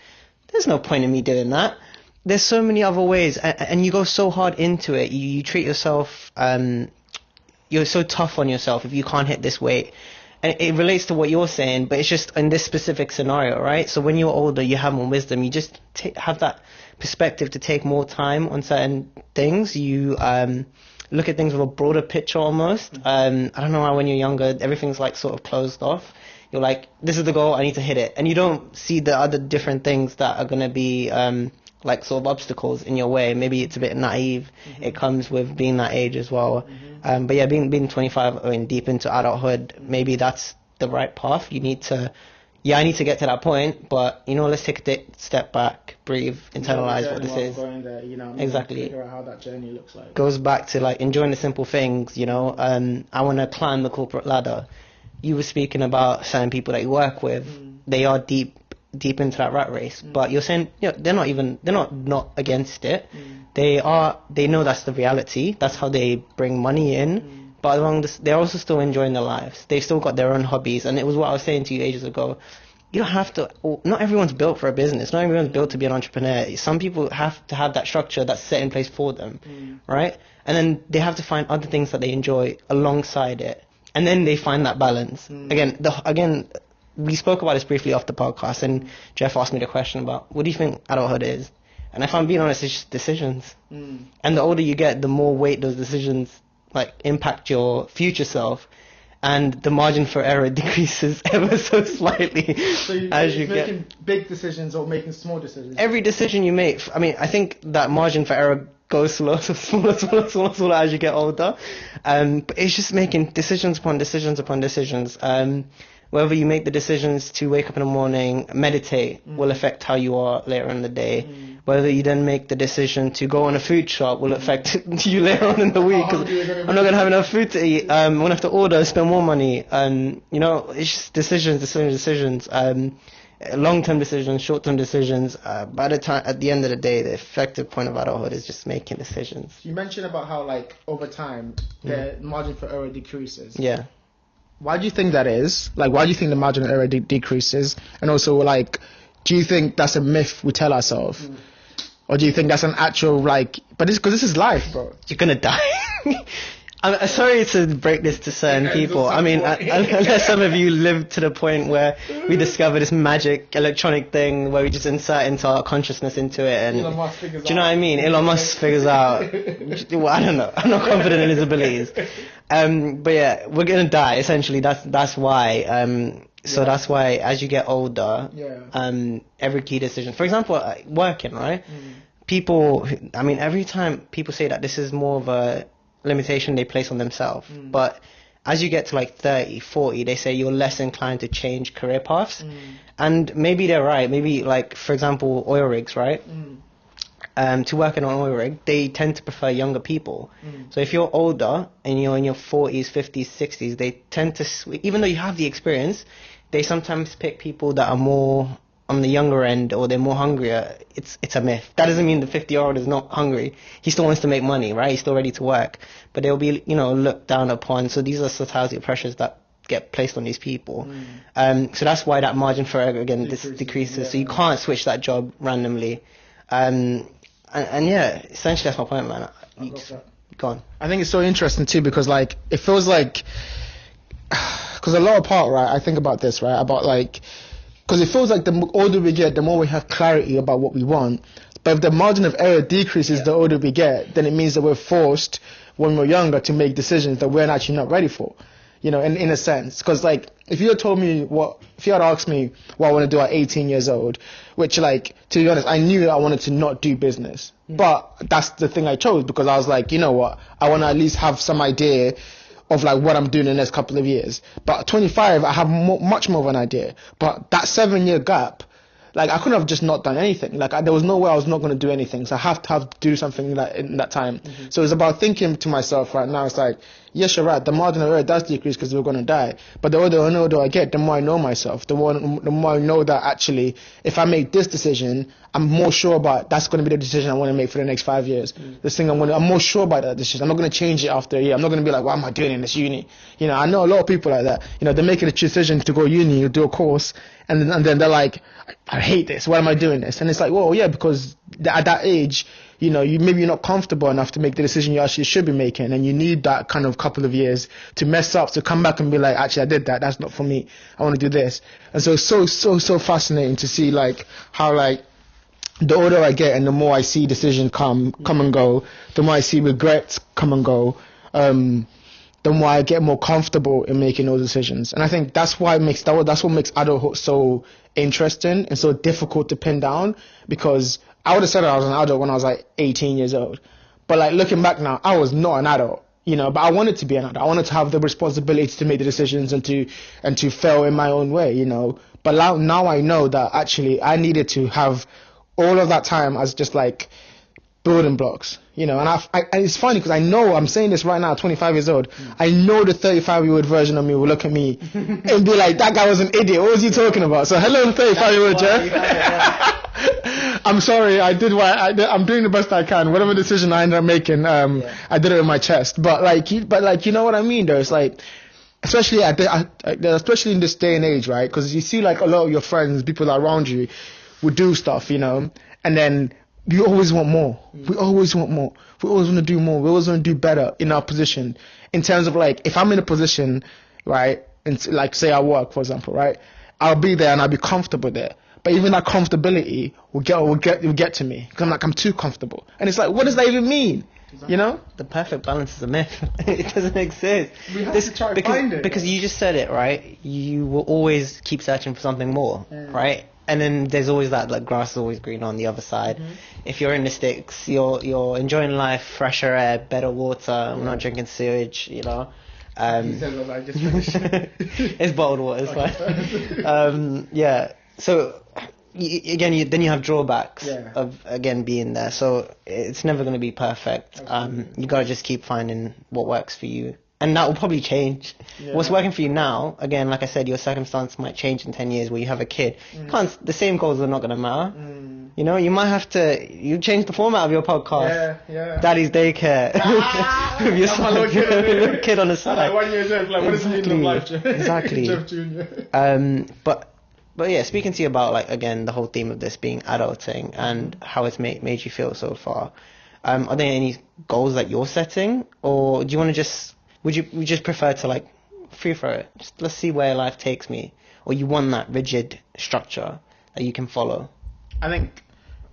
there's no point in me doing that. There's so many other ways, and you go so hard into it. You treat yourself, you're so tough on yourself if you can't hit this weight. And it relates to what you're saying, but it's just in this specific scenario, right? So when you're older, you have more wisdom. You just have that perspective to take more time on certain things. You look at things with a broader picture almost. I don't know why when you're younger, everything's like sort of closed off. You're like, this is the goal, I need to hit it. And you don't see the other different things that are going to be like sort of obstacles in your way. Maybe it's a bit naive. It comes with being that age as well. But yeah, being 25 and deep into adulthood, maybe that's the right path. You need to, I need to get to that point, but let's take a step back, breathe, internalize what this is. Exactly. Figure out how that journey looks like. Goes back to like enjoying the simple things, I want to climb the corporate ladder. You were speaking about certain people that you work with. They are deep into that rat race, but you're saying they're not against it. They know that's the reality, that's how they bring money in, but along this, they're also still enjoying their lives. They've still got their own hobbies, and it was what I was saying to you ages ago. You don't have to, not everyone's built for a business, not everyone's built to be an entrepreneur. Some people have to have that structure that's set in place for them, right? And then they have to find other things that they enjoy alongside it, and then they find that balance. Again, we spoke about this briefly off the podcast, and Jeff asked me the question about, what do you think adulthood is? And if I'm being honest, it's just decisions. And the older you get, the more weight those decisions like impact your future self, and the margin for error decreases ever so slightly as you get making big decisions or making small decisions. Every decision you make, I think that margin for error goes smaller as you get older. But it's just making decisions upon decisions upon decisions. Whether you make the decisions to wake up in the morning, meditate, will affect how you are later in the day. Whether you then make the decision to go on a food shop will affect you later on in the week. 'Cause I'm not going to have enough food to eat. I'm going to have to order, spend more money. It's just decisions. Long-term decisions, short-term decisions. By the time, at the end of the day, the effective point of adulthood is just making decisions. You mentioned about how, like, over time, the margin for error decreases. Yeah. Why do you think that is? Like, why do you think the margin of error decreases? And also, like, do you think that's a myth we tell ourselves? Or do you think that's an actual, like... But because this is life, bro. You're going to die. I'm sorry to break this to certain people. Unless some of you live to the point where we discover this magic electronic thing where we just insert into our consciousness into it. And Elon Musk figures out. Do you know what I mean? Elon Musk figures out. Well, I don't know. I'm not confident in his abilities. But yeah, we're going to die. Essentially, that's why. So that's why as you get older, every key decision, for example, working, right? People, every time people say that this is more of a limitation they place on themselves, but as you get to like 30, 40, they say you're less inclined to change career paths. And maybe they're right. Maybe, like, for example, oil rigs, right? To work in an oil rig, they tend to prefer younger people. So if you're older and you're in your 40s, 50s, 60s, they tend to, even though you have the experience, they sometimes pick people that are more on the younger end, or they're more hungrier. It's a myth. That doesn't mean the 50-year-old is not hungry. He still wants to make money, right? He's still ready to work, but they'll be, looked down upon. So these are societal pressures that get placed on these people. So that's why that margin for error again decreases. So you can't switch that job randomly. And yeah, essentially that's my point, man. Go on. I think it's so interesting too, because like it feels like, because a lot of part, right? I think about this, right? About like, because it feels like the older we get, the more we have clarity about what we want. But if the margin of error decreases the older we get, then it means that we're forced when we're younger to make decisions that we're actually not ready for. In a sense. Because like, if you had asked me what I want to do at 18 years old, which like, to be honest, I knew I wanted to not do business. But that's the thing I chose, because I was like, you know what, I want to at least have some idea of like what I'm doing in the next couple of years. But at 25, I have much more of an idea. But that 7-year gap, like I couldn't have just not done anything. Like there was no way I was not going to do anything. So I have to do something in that time. So it's about thinking to myself right now. It's like, yes, you're right, the marginal rate does decrease because we're going to die. But the older I get, the more I know myself, the more I know that actually, if I make this decision, I'm more sure about that's going to be the decision I want to make for the next 5 years. This thing I'm more sure about that decision. I'm not going to change it after a year. I'm not going to be like, what am I doing in this uni? You know, I know a lot of people like that. You know, they're making a decision to go uni, do a course, and then they're like, I hate this. Why am I doing this? And it's like, well, yeah, because at that age, you know, maybe you're not comfortable enough to make the decision you actually should be making, and you need that kind of couple of years to mess up, to come back and be like, actually, I did that. That's not for me. I want to do this. And so it's so fascinating to see like how like the older I get and the more I see decisions come and go, the more I see regrets come and go, the more I get more comfortable in making those decisions. And I think that's what makes adulthood so interesting and so difficult to pin down, because I would have said I was an adult when I was like 18 years old. But like looking back now, I was not an adult, you know, but I wanted to be an adult. I wanted to have the responsibility to make the decisions and to fail in my own way, you know. But now I know that actually I needed to have all of that time as just like building blocks, you know. And it's funny because I know I'm saying this right now, 25 years old. I know the 35-year-old version of me will look at me and be like, that guy was an idiot. What was he talking about? So hello, 35-year-old Jeff. I'm sorry. I'm doing the best I can. Whatever decision I ended up making, I did it in my chest. But you know what I mean, though. It's like, especially especially in this day and age, right? Because you see like a lot of your friends, people around you, would do stuff, you know, and then you always want more. We always want more. We always want to do more. We always want to do better in our position. In terms of like, if I'm in a position, right, and like say I work, for example, right, I'll be there and I'll be comfortable there. But even that comfortability will get to me because I'm too comfortable. And it's like, what does that even mean? You know, the perfect balance is a myth. It doesn't exist. We have to try to find it. Because you just said it, right? You will always keep searching for something more, right? And then there's always that, like, grass is always green on the other side. If you're in the sticks, you're enjoying life, fresher air, better water. I'm not drinking sewage, you know. It's bottled water, it's fine. Yeah. So then you have drawbacks of again being there. So it's never going to be perfect. You gotta just keep finding what works for you. And that will probably change. What's working for you now, again, like I said, your circumstance might change in 10 years where you have a kid. The same goals are not going to matter. You know, you might have to, change the format of your podcast. Daddy's daycare. With your son, little kid on the side. Like 1 year Jeff, like what does it mean in life, Jeff? Exactly. Jeff Jr. But yeah, speaking to you about, like, again, the whole theme of this being adulting and how it's made you feel so far, are there any goals that you're setting? Or do you want to would you just prefer to like free throw it? Just let's see where life takes me, or you want that rigid structure that you can follow? I think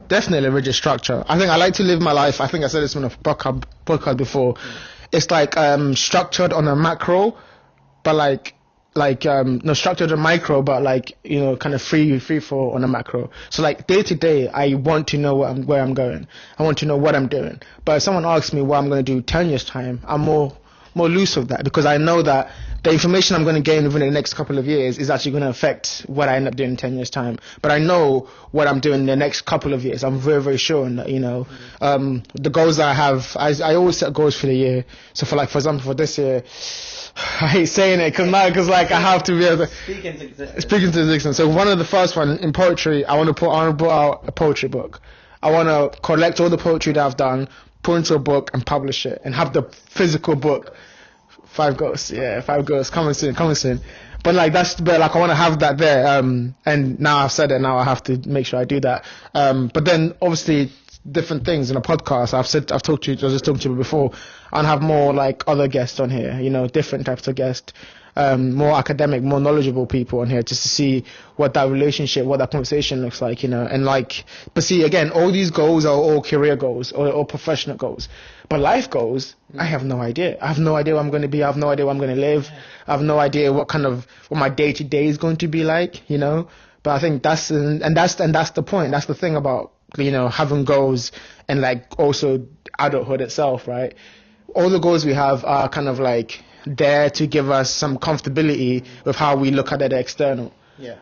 definitely a rigid structure. I think I like to live my life. I think I said this on a podcast before. It's like structured on a macro, but like no structured on micro, but like, you know, kind of free for on a macro. So like day to day, I want to know where I'm going. I want to know what I'm doing. But if someone asks me what I'm going to do 10 years time, I'm more loose with that, because I know that the information I'm going to gain within the next couple of years is actually going to affect what I end up doing in 10 years time. But I know what I'm doing in the next couple of years. I'm very, very sure in that, you know. The goals that I have, I always set goals for the year. So for example, for this year, I hate saying it because like I have to be able to speak into existence. So one of the first one in poetry, I want to put out a poetry book. I want to collect all the poetry that I've done, put into a book and publish it, and have the physical book. 5 goals, 5 goals, coming soon. But like I want to have that there. And now I've said it, now I have to make sure I do that. But then obviously different things in a podcast. I was just talking to you before. I want to have more like other guests on here, you know, different types of guests. More academic, more knowledgeable people on here, just to see what that relationship, what that conversation looks like, you know. And like, but see, again, all these goals are all career goals or professional goals. But life goals, I have no idea. I have no idea where I'm going to be. I have no idea where I'm going to live. I have no idea what my day to day is going to be like, you know. But I think that's the point. That's the thing about, you know, having goals and like also adulthood itself, right? All the goals we have are kind of like there to give us some comfortability with how we look at the external.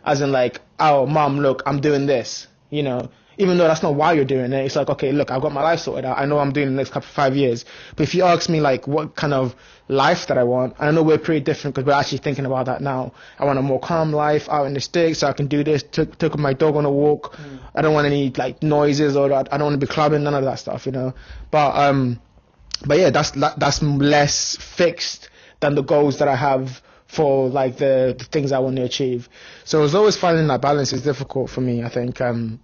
As in like, oh, mom, look, I'm doing this. You know, Even though that's not why you're doing it. It's like, okay, look, I've got my life sorted out. I know I'm doing the next couple of 5 years. But if you ask me, like, what kind of life that I want, I know we're pretty different because we're actually thinking about that now. I want a more calm life out in the sticks so I can do this, took my dog on a walk. I don't want any, like, noises or I don't want to be clubbing, none of that stuff, you know. But yeah, that's less fixed than the goals that I have for like the things I want to achieve. So it's always finding that balance is difficult for me. I think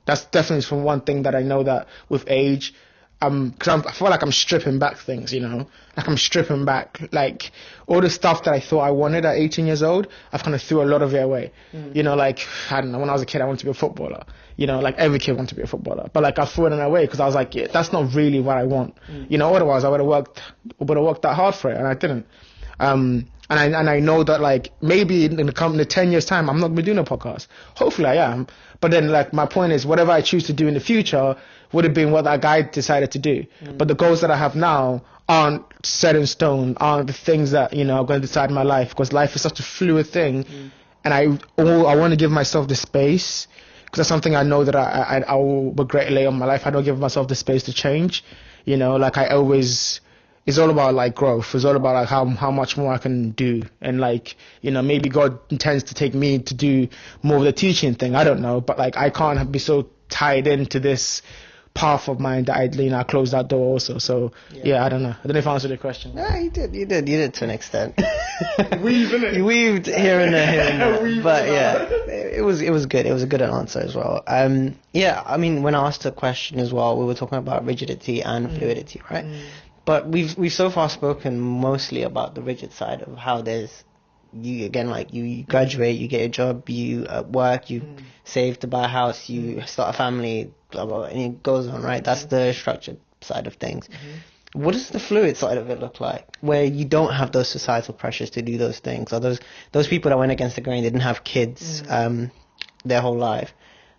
that's definitely from one thing that I know that with age, because I feel like I'm stripping back things, you know, like I'm stripping back like all the stuff that I thought I wanted at 18 years old. I've kind of threw a lot of it away. You know, like I don't know, when I was a kid, I wanted to be a footballer. You know, like every kid wanted to be a footballer, but like I threw it away because I was like, yeah, that's not really what I want. You know, otherwise I would have worked that hard for it, and I didn't. And I know that like maybe in the 10 years time I'm not gonna be doing a podcast. Hopefully I am. But then like my point is whatever I choose to do in the future would have been what that guy decided to do. But the goals that I have now aren't set in stone, aren't the things that, you know, are going to decide my life, because life is such a fluid thing. And I want to give myself the space, because that's something I know that I will regret later in my life. I don't give myself the space to change. You know, like it's all about like growth. It's all about like how much more I can do. And like, you know, maybe God intends to take me to do more of the teaching thing. I don't know. But like, I can't be so tied into this path of mine that I close that door also. So yeah, I don't know. I don't know if I answered the question. No, you did to an extent. You weaved here and there. But yeah, it was good. It was a good answer as well. Yeah, I mean, when I asked the question as well, we were talking about rigidity and fluidity, right? But we've so far spoken mostly about the rigid side of how you graduate, you get a job, you work, you save to buy a house, you start a family, blah, blah, blah, and it goes on, right? That's the structured side of things. What does the fluid side of it look like, where you don't have those societal pressures to do those things, or those people that went against the grain, they didn't have kids their whole life?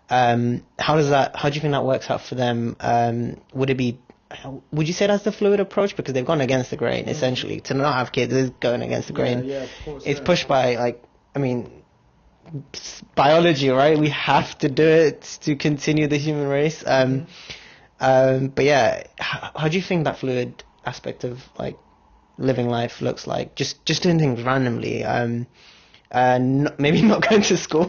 How do you think that works out for them? Would you say that's the fluid approach? Because they've gone against the grain, essentially. To not have kids is going against the grain. Yeah, of course, it's pushed by, like, I mean, biology, right? We have to do it to continue the human race. But yeah, how do you think that fluid aspect of, like, living life looks like? Just doing things randomly. Maybe not going to school.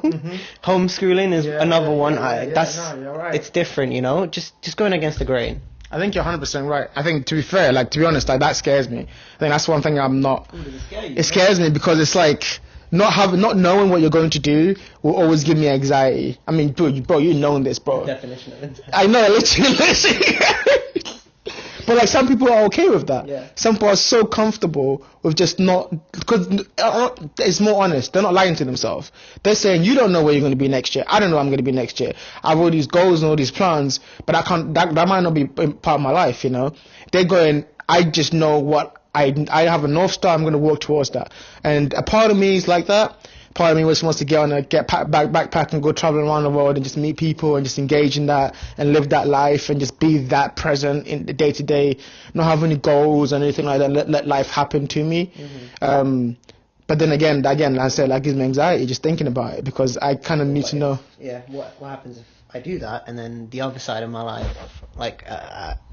Homeschooling is another one. You're right. It's different, you know? Just going against the grain. I think you're 100% right. I think, to be fair, like, to be honest, like, that scares me. I think that's one thing I'm not... It scares me because it's like, not knowing what you're going to do will always give me anxiety. I mean, bro, you know this, bro. The definition of it. I know, literally. But like, some people are okay with that. Yeah. Some people are so comfortable with just not, because it's more honest. They're not lying to themselves. They're saying, you don't know where you're going to be next year. I don't know where I'm going to be next year. I have all these goals and all these plans, but that might not be part of my life, you know. They're going, I just know what I have a North Star. I'm going to work towards that. And a part of me is like that. Part of me just wants to backpack and go traveling around the world and just meet people and just engage in that and live that life and just be that present in the day to day, not have any goals or anything like that. Let life happen to me. But then again, I said, that gives me anxiety just thinking about it, because I kind of need to know. Yeah, what happens if I do that, and then the other side of my life, like,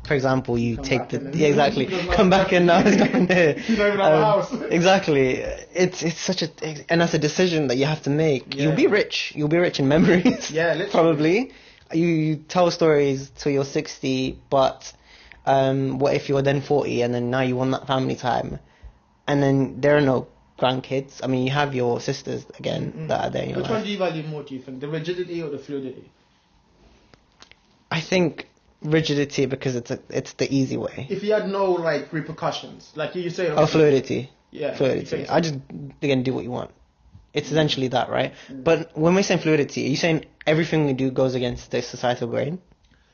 for example, you take exactly, come back and now it's not there. You don't even have a house. Exactly. It's such and that's a decision that you have to make. Yeah. You'll be rich in memories. Yeah, literally. Probably. You tell stories till you're 60, but what if you're then 40 and then now you want that family time, and then there are no grandkids? I mean, you have your sisters again that are there in your life. Which one do you value more, do you think? The rigidity or the fluidity? I think rigidity, because it's the easy way. If you had no, like, repercussions, like you say... fluidity. Yeah. Fluidity. I just, again, do what you want. It's essentially that, right? But when we're saying fluidity, are you saying everything we do goes against the societal grain?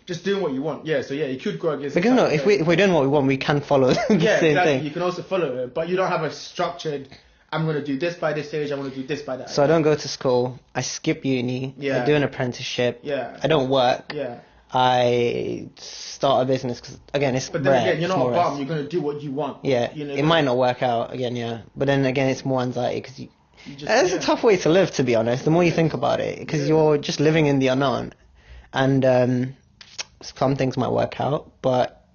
Just doing what you want. Yeah, so yeah, you could go against... Because no, if we're doing what we want, we can follow the same thing. You can also follow it, but you don't have a structured... I'm going to do this by this age, I'm going to do this by that age. So I don't go to school, I skip uni, I do an apprenticeship, I don't work, I start a business, because, again, it's But then again, you're not a bum, you're going to do what you want. Yeah, you know, it might not work out, again, but then again, it's more anxiety, because it's a tough way to live, to be honest, the more you think about it, because you're just living in the unknown. And some things might work out, but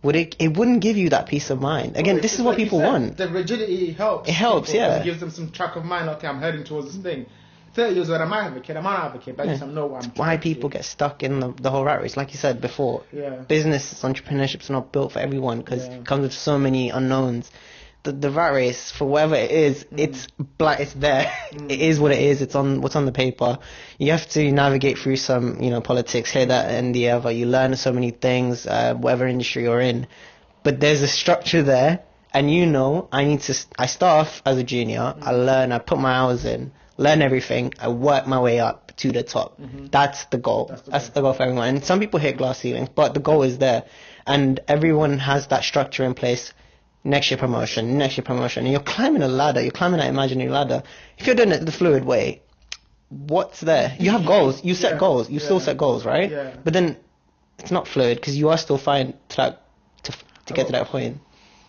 it wouldn't give you that peace of mind. Again, this is what people want. The rigidity helps. It helps, people, yeah. It gives them some track of mind. Okay, I'm heading towards this thing. 30 years old, I might have a kid, I might not have a kid, but at least I know what I'm why people get stuck in the whole rat race. Like you said before, business, entrepreneurship is not built for everyone because it comes with so many unknowns. The rat race, for whatever it is, it's black. It's there. It is what it is. It's on what's on the paper. You have to navigate through some, politics here, that, and the other. You learn so many things, whatever industry you're in. But there's a structure there, and I start off as a junior. I learn. I put my hours in. Learn everything. I work my way up to the top. That's the goal. That's the goal for everyone. And some people hit glass ceilings, but the goal is there. And everyone has that structure in place. Next year promotion. And you're climbing a ladder. You're climbing that imaginary ladder. If you're doing it the fluid way, what's there? You have goals. You set goals. You still set goals, right? Yeah. But then it's not fluid because you are still fine to get to that point.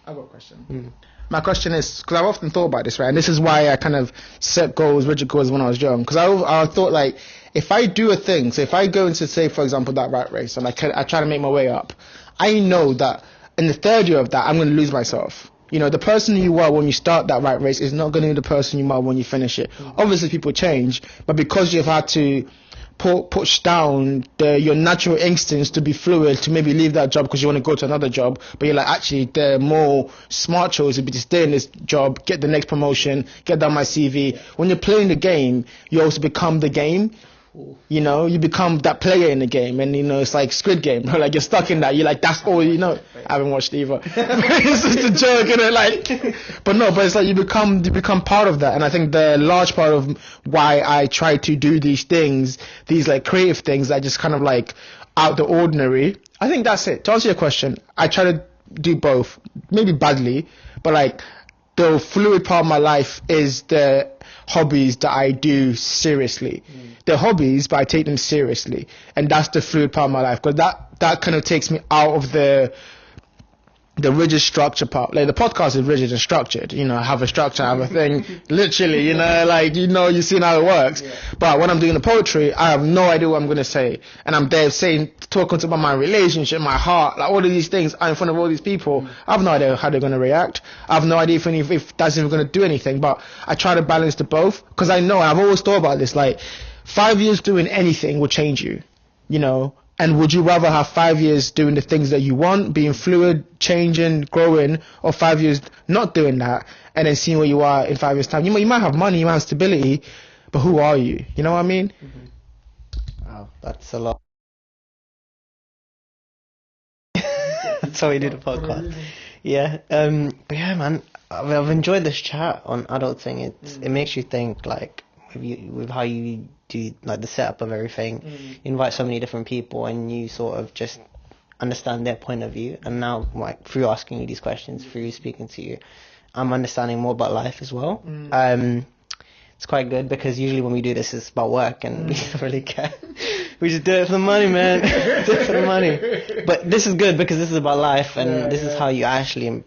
I've got a question. My question is, because I've often thought about this, right? And this is why I kind of set goals, rigid goals when I was young. Because I thought, like, if I do a thing, so if I go into, say, for example, that rat race, and I try to make my way up, I know that in the third year of that, I'm going to lose myself. The person you are when you start that rat race is not going to be the person you are when you finish it. Obviously, people change, but because you've had to push down your natural instincts to be fluid, to maybe leave that job because you want to go to another job, but you're like, actually the more smart choice would be to stay in this job, get the next promotion, get down my CV. When you're playing the game, you also become the game. You become that player in the game, and it's like Squid Game, like you're stuck in that. You're like, that's all you know. I haven't watched it either. It's just a joke, like. But it's like you become part of that, and I think the large part of why I try to do these things, these like creative things that just kind of like out the ordinary. I think that's it. To answer your question, I try to do both, maybe badly, but like the fluid part of my life is the hobbies that I do seriously. They're hobbies, but I take them seriously, and that's the fluid part of my life, because that kind of takes me out of the rigid structure part. Like the podcast is rigid and structured. I have a structure, I have a thing, literally. You've seen how it works. Yeah. But when I'm doing the poetry, I have no idea what I'm gonna say, and I'm there talking about my relationship, my heart, like all of these things in front of all these people. I have no idea how they're gonna react. I have no idea if that's even gonna do anything. But I try to balance the both, because I know, I've always thought about this, like 5 years doing anything will change you. And would you rather have 5 years doing the things that you want, being fluid, changing, growing, or 5 years not doing that and then seeing where you are in 5 years' time? You might have money, you might have stability, but who are you? You know what I mean? Wow, that's a lot. That's how we do the podcast. Yeah. But yeah, man, I've enjoyed this chat on adulting. It makes you think, like, with how you do like the setup of everything. You invite so many different people, and you sort of just understand their point of view. And now, like, through asking you these questions, through speaking to you, I'm understanding more about life as well. It's quite good, because usually when we do this, it's about work, and we don't really care. We just do it for the money, man. Do it for the money. But this is good, because this is about life, and this is how you actually,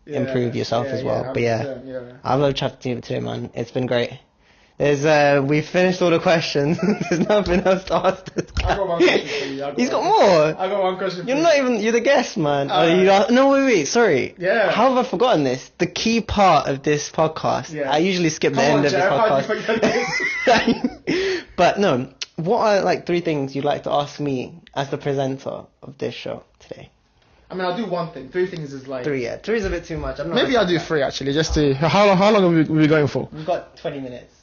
improve yourself as well. But I've loved chatting to you today, man. It's been great. We've finished all the questions. There's nothing else to ask this guy. I got one question for you. He's got more. I got one question for you. You're the guest, man. No, wait, sorry. Yeah. How have I forgotten this? The key part of this podcast. Yeah. I usually skip the end of this podcast. But no, what are like 3 things you'd like to ask me as the presenter of this show today? I mean, I'll do one thing. 3 things is like... 3, yeah. 3 is a bit too much. Maybe I'll do 3, actually, just to... How long are we going for? We've got 20 minutes.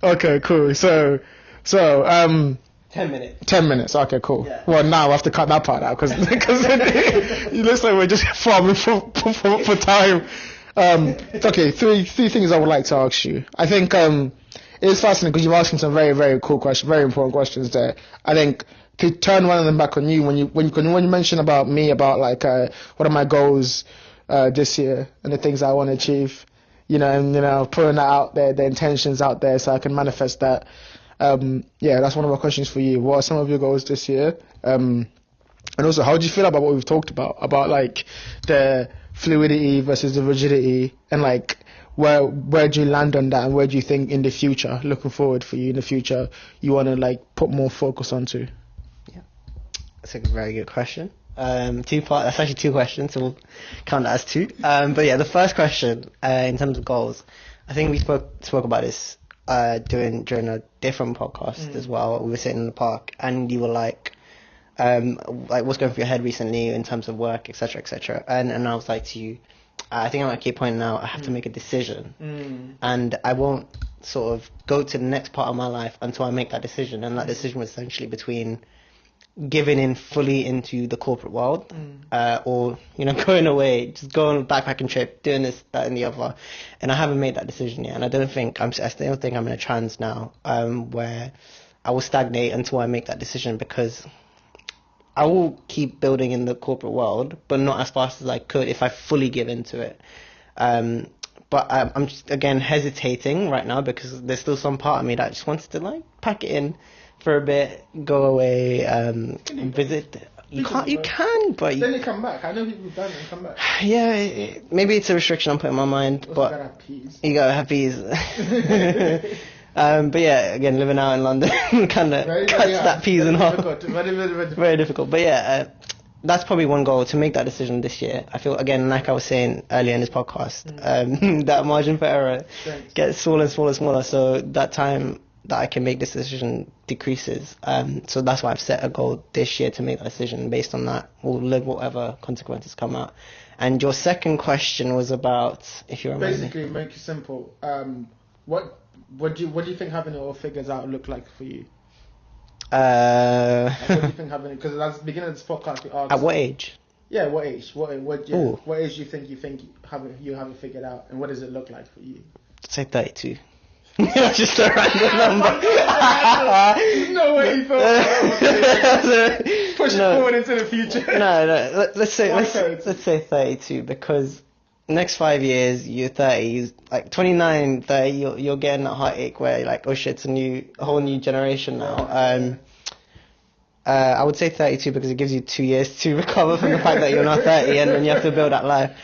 Okay, cool. So 10 minutes. 10 minutes. Okay, cool. Yeah. Well, now I have to cut that part out, because it looks like we're just farming for time. Okay, three things I would like to ask you. I think it's fascinating, because you've asked me some very, very cool questions, very important questions there. I think to turn one of them back on you, when you mention about me, about like what are my goals this year and the things I want to achieve. Putting that out there, the intentions out there, so I can manifest that. That's one of my questions for you. What are some of your goals this year? And also, how do you feel about what we've talked about like the fluidity versus the rigidity, and like where do you land on that, and where do you think in the future, looking forward for you in the future, you want to like put more focus onto? Yeah, that's a very good question. That's actually two questions, so we'll count that as two. But yeah, the first question, in terms of goals, I think we spoke about this during a different podcast as well. We were sitting in the park, and you were like what's going through your head recently in terms of work, etc., etc. And I was like to you, I think I'm at a key point now. I have to make a decision, and I won't sort of go to the next part of my life until I make that decision. And that decision was essentially between giving in fully into the corporate world, or going away, just going on a backpacking trip, doing this, that, and the other. And I haven't made that decision yet. And I still think I'm in a trance now, where I will stagnate until I make that decision, because I will keep building in the corporate world, but not as fast as I could if I fully give into it. But I'm just, again, hesitating right now, because there's still some part of me that just wants to like pack it in for a bit, go away, visit. You can, but then they come back. I know people who've done it and come back. Yeah, maybe it's a restriction I'm putting in my mind, but you gotta have peas. But yeah, again, living out in London kind of cuts that peas in half. Very difficult. But yeah, that's probably one goal, to make that decision this year. I feel, again, like I was saying earlier in this podcast, that margin for error gets smaller and smaller and smaller. So that time that I can make this decision decreases. So that's why I've set a goal this year to make that decision. Based on that, we'll live whatever consequences come out. And your second question was about, if you remember. Basically, make it simple. What do you think having it all figures out look like for you? What do you think having it? Because at the beginning of this podcast, we asked. At what age? Yeah, what age? What age do you think you have it figured out, and what does it look like for you? Say 32. Just a random number. There's no way you thought that. Push it forward into the future. No. Let's say 32, because next 5 years you're 30. Like 29, 30, you're getting that heartache where you're like, oh shit, it's a whole new generation now. I would say 32 because it gives you 2 years to recover from the fact that you're not 30, and then you have to build that life.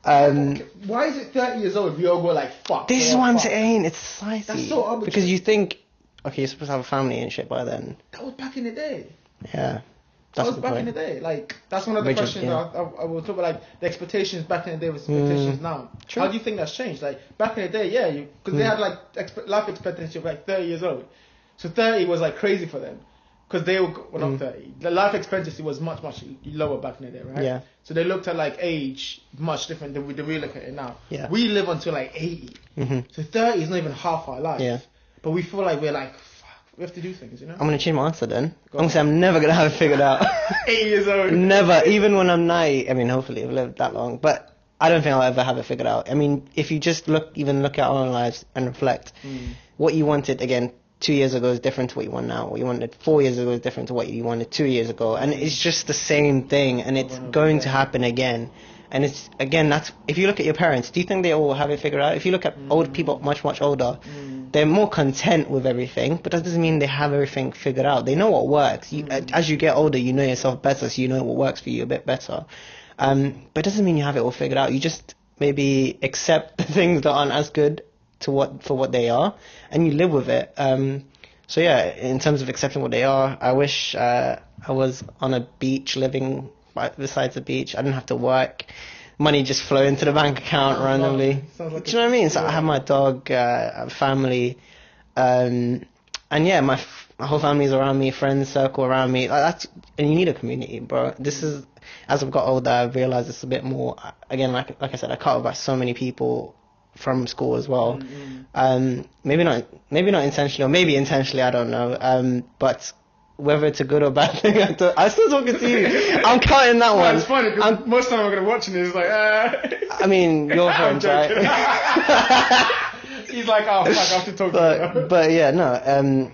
Why is it 30 years old if we all go like, fuck? This is what I'm saying. It's society. That's so arbitrary. Because you think, okay, you're supposed to have a family and shit by then. That was back in the day. Yeah. That was back in the day. Like, that's one of the questions I will talk about, like, the expectations back in the day versus expectations now. True. How do you think that's changed? Like, back in the day, yeah, because they had, like, life expectancy of, like, 30 years old. So 30 was, like, crazy for them. Because they were, not 30. The life expectancy was much, much lower back in the day, right? Yeah. So they looked at, like, age much different than we look at it now. Yeah. We live until, like, 80. So 30 is not even half our life. Yeah. But we feel like we're, like, we have to do things, I'm going to change my answer then. I'm going to say I'm never going to have it figured out. 8 years old. Never. Even when I'm 90. I mean, hopefully I've lived that long. But I don't think I'll ever have it figured out. I mean, if you just look at our own lives and reflect, what you wanted, again, 2 years ago is different to what you want now. What you wanted 4 years ago is different to what you wanted 2 years ago. And it's just the same thing. And it's going to happen again. And it's, again, that's, if you look at your parents, do you think they all have it figured out? If you look at old people, much, much older, they're more content with everything, but that doesn't mean they have everything figured out. They know what works. As you get older, you know yourself better, so you know what works for you a bit better. But it doesn't mean you have it all figured out. You just maybe accept the things that aren't as good for what they are, and you live with it. So yeah, in terms of accepting what they are, I wish I was on a beach living besides the beach. I didn't have to work. Money just flow into the bank account randomly. Do you know what I mean? So I have my dog, a family, and yeah, my whole family's around me, friends circle around me. And you need a community, bro. This is, as I've got older, I've realized it's a bit more. Again, like I said, I cut off by so many people from school as well. Maybe not intentionally, or maybe intentionally. I don't know. But whether it's a good or bad thing, I'm still talking to you. I'm counting that one. It's funny because most time I'm going to watch it, it's like, I mean, your friends, right? He's like, oh, fuck, I have to talk to you. But yeah, no,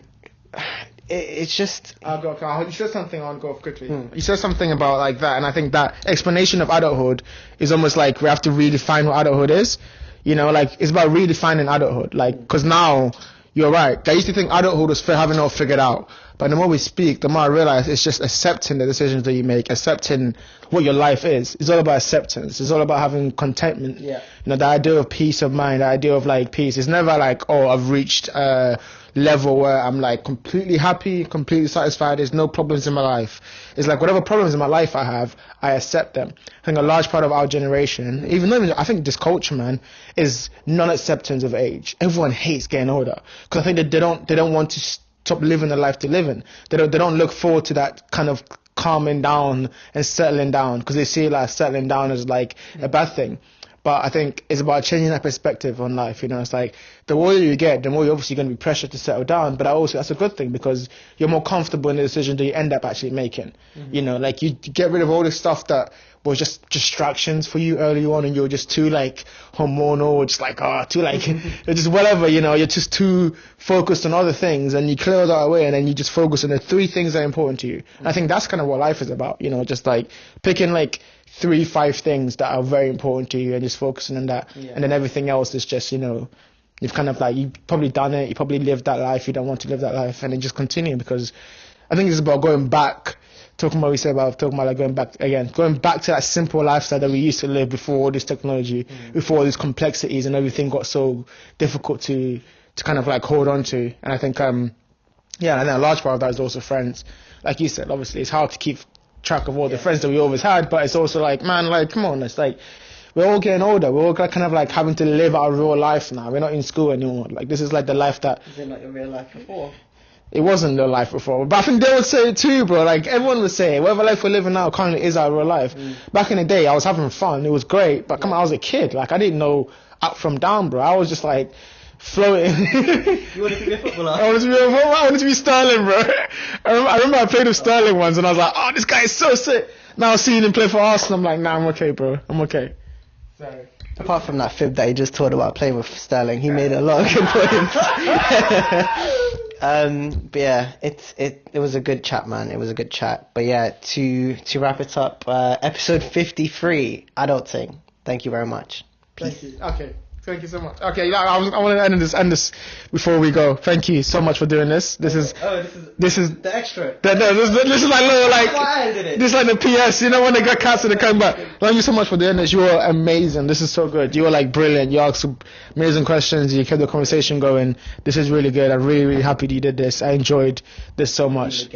it's just... You said something on go off quickly. You said something about like that, and I think that explanation of adulthood is almost like we have to redefine what adulthood is. Like, it's about redefining adulthood. Like, because now... You're right. I used to think adulthood was having it all figured out. But the more we speak, the more I realize it's just accepting the decisions that you make, accepting what your life is. It's all about acceptance. It's all about having contentment. Yeah. You know, the idea of peace of mind, the idea of like peace. It's never like, oh, I've reached a level where I'm like completely happy, completely satisfied. There's no problems in my life. It's like whatever problems in my life I have, I accept them. I think a large part of our generation, even though I think this culture, man, is non-acceptance of age. Everyone hates getting older because I think that they don't want to stop living the life they're living. They don't look forward to that kind of calming down and settling down because they see like settling down as like a bad thing. But I think it's about changing that perspective on life. You know, it's like the older you get, the more you're obviously going to be pressured to settle down. But that's a good thing because you're more comfortable in the decision that you end up actually making. Mm-hmm. You know, like you get rid of all the stuff that was just distractions for you early on, and you're just too like hormonal, or just like too like just whatever. You know, you're just too focused on other things, and you clear that away, and then you just focus on the 3 things that are important to you. Mm-hmm. And I think that's kind of what life is about. You know, just like picking like 3-5 things that are very important to you and just focusing on that. Yeah. And then everything else is just, you know, you've kind of like, you've probably done it, you probably lived that life, you don't want to live that life, and then just continue, because I think it's about going back, talking about like going back to that simple lifestyle that we used to live before all this technology, before all these complexities and everything got so difficult to kind of like hold on to. And I think, and then a large part of that is also friends. Like you said, obviously it's hard to keep track of all the friends that we always had, but it's also like, man, like, come on, it's like we're all getting older, we're all kind of like having to live our real life now. We're not in school anymore. Like, this is like the life that is it like your real life before? It wasn't the life before, but I think they would say it too, bro. Like, everyone would say it. Whatever life we're living now currently is our real life. Back in the day, I was having fun, it was great, but come on, I was a kid, like I didn't know up from down, bro. I was just like floating. You wanted to be a footballer? I wanted to be Sterling, bro. I remember I played with Sterling once, and I was like, oh, this guy is so sick. Now seeing him play for Arsenal, I'm like, nah, I'm okay, bro. I'm okay. Sorry. Apart from that fib that he just talked about playing with Sterling, he made a lot of good points. But yeah, it was a good chat, man. It was a good chat. But yeah, to wrap it up, episode 53, adulting. Thank you very much. Peace. Thank you. Okay. Thank you so much. Okay, I want to end this before we go. Thank you so much for doing this. This is the extra. This is like little like this is like the PS. You know when they got cast and they come back. Thank you so much for doing this. You were amazing. This is so good. You were like brilliant. You asked amazing questions. You kept the conversation going. This is really good. I'm really, really happy you did this. I enjoyed this so much.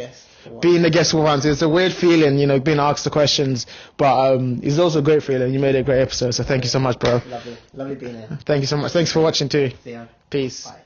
Being the guest for once, it's a weird feeling, you know, being asked the questions, but it's also a great feeling. You made a great episode, so thank you so much, bro. Lovely being here. Thank you so much. Thanks for watching too. See ya. Peace. Bye.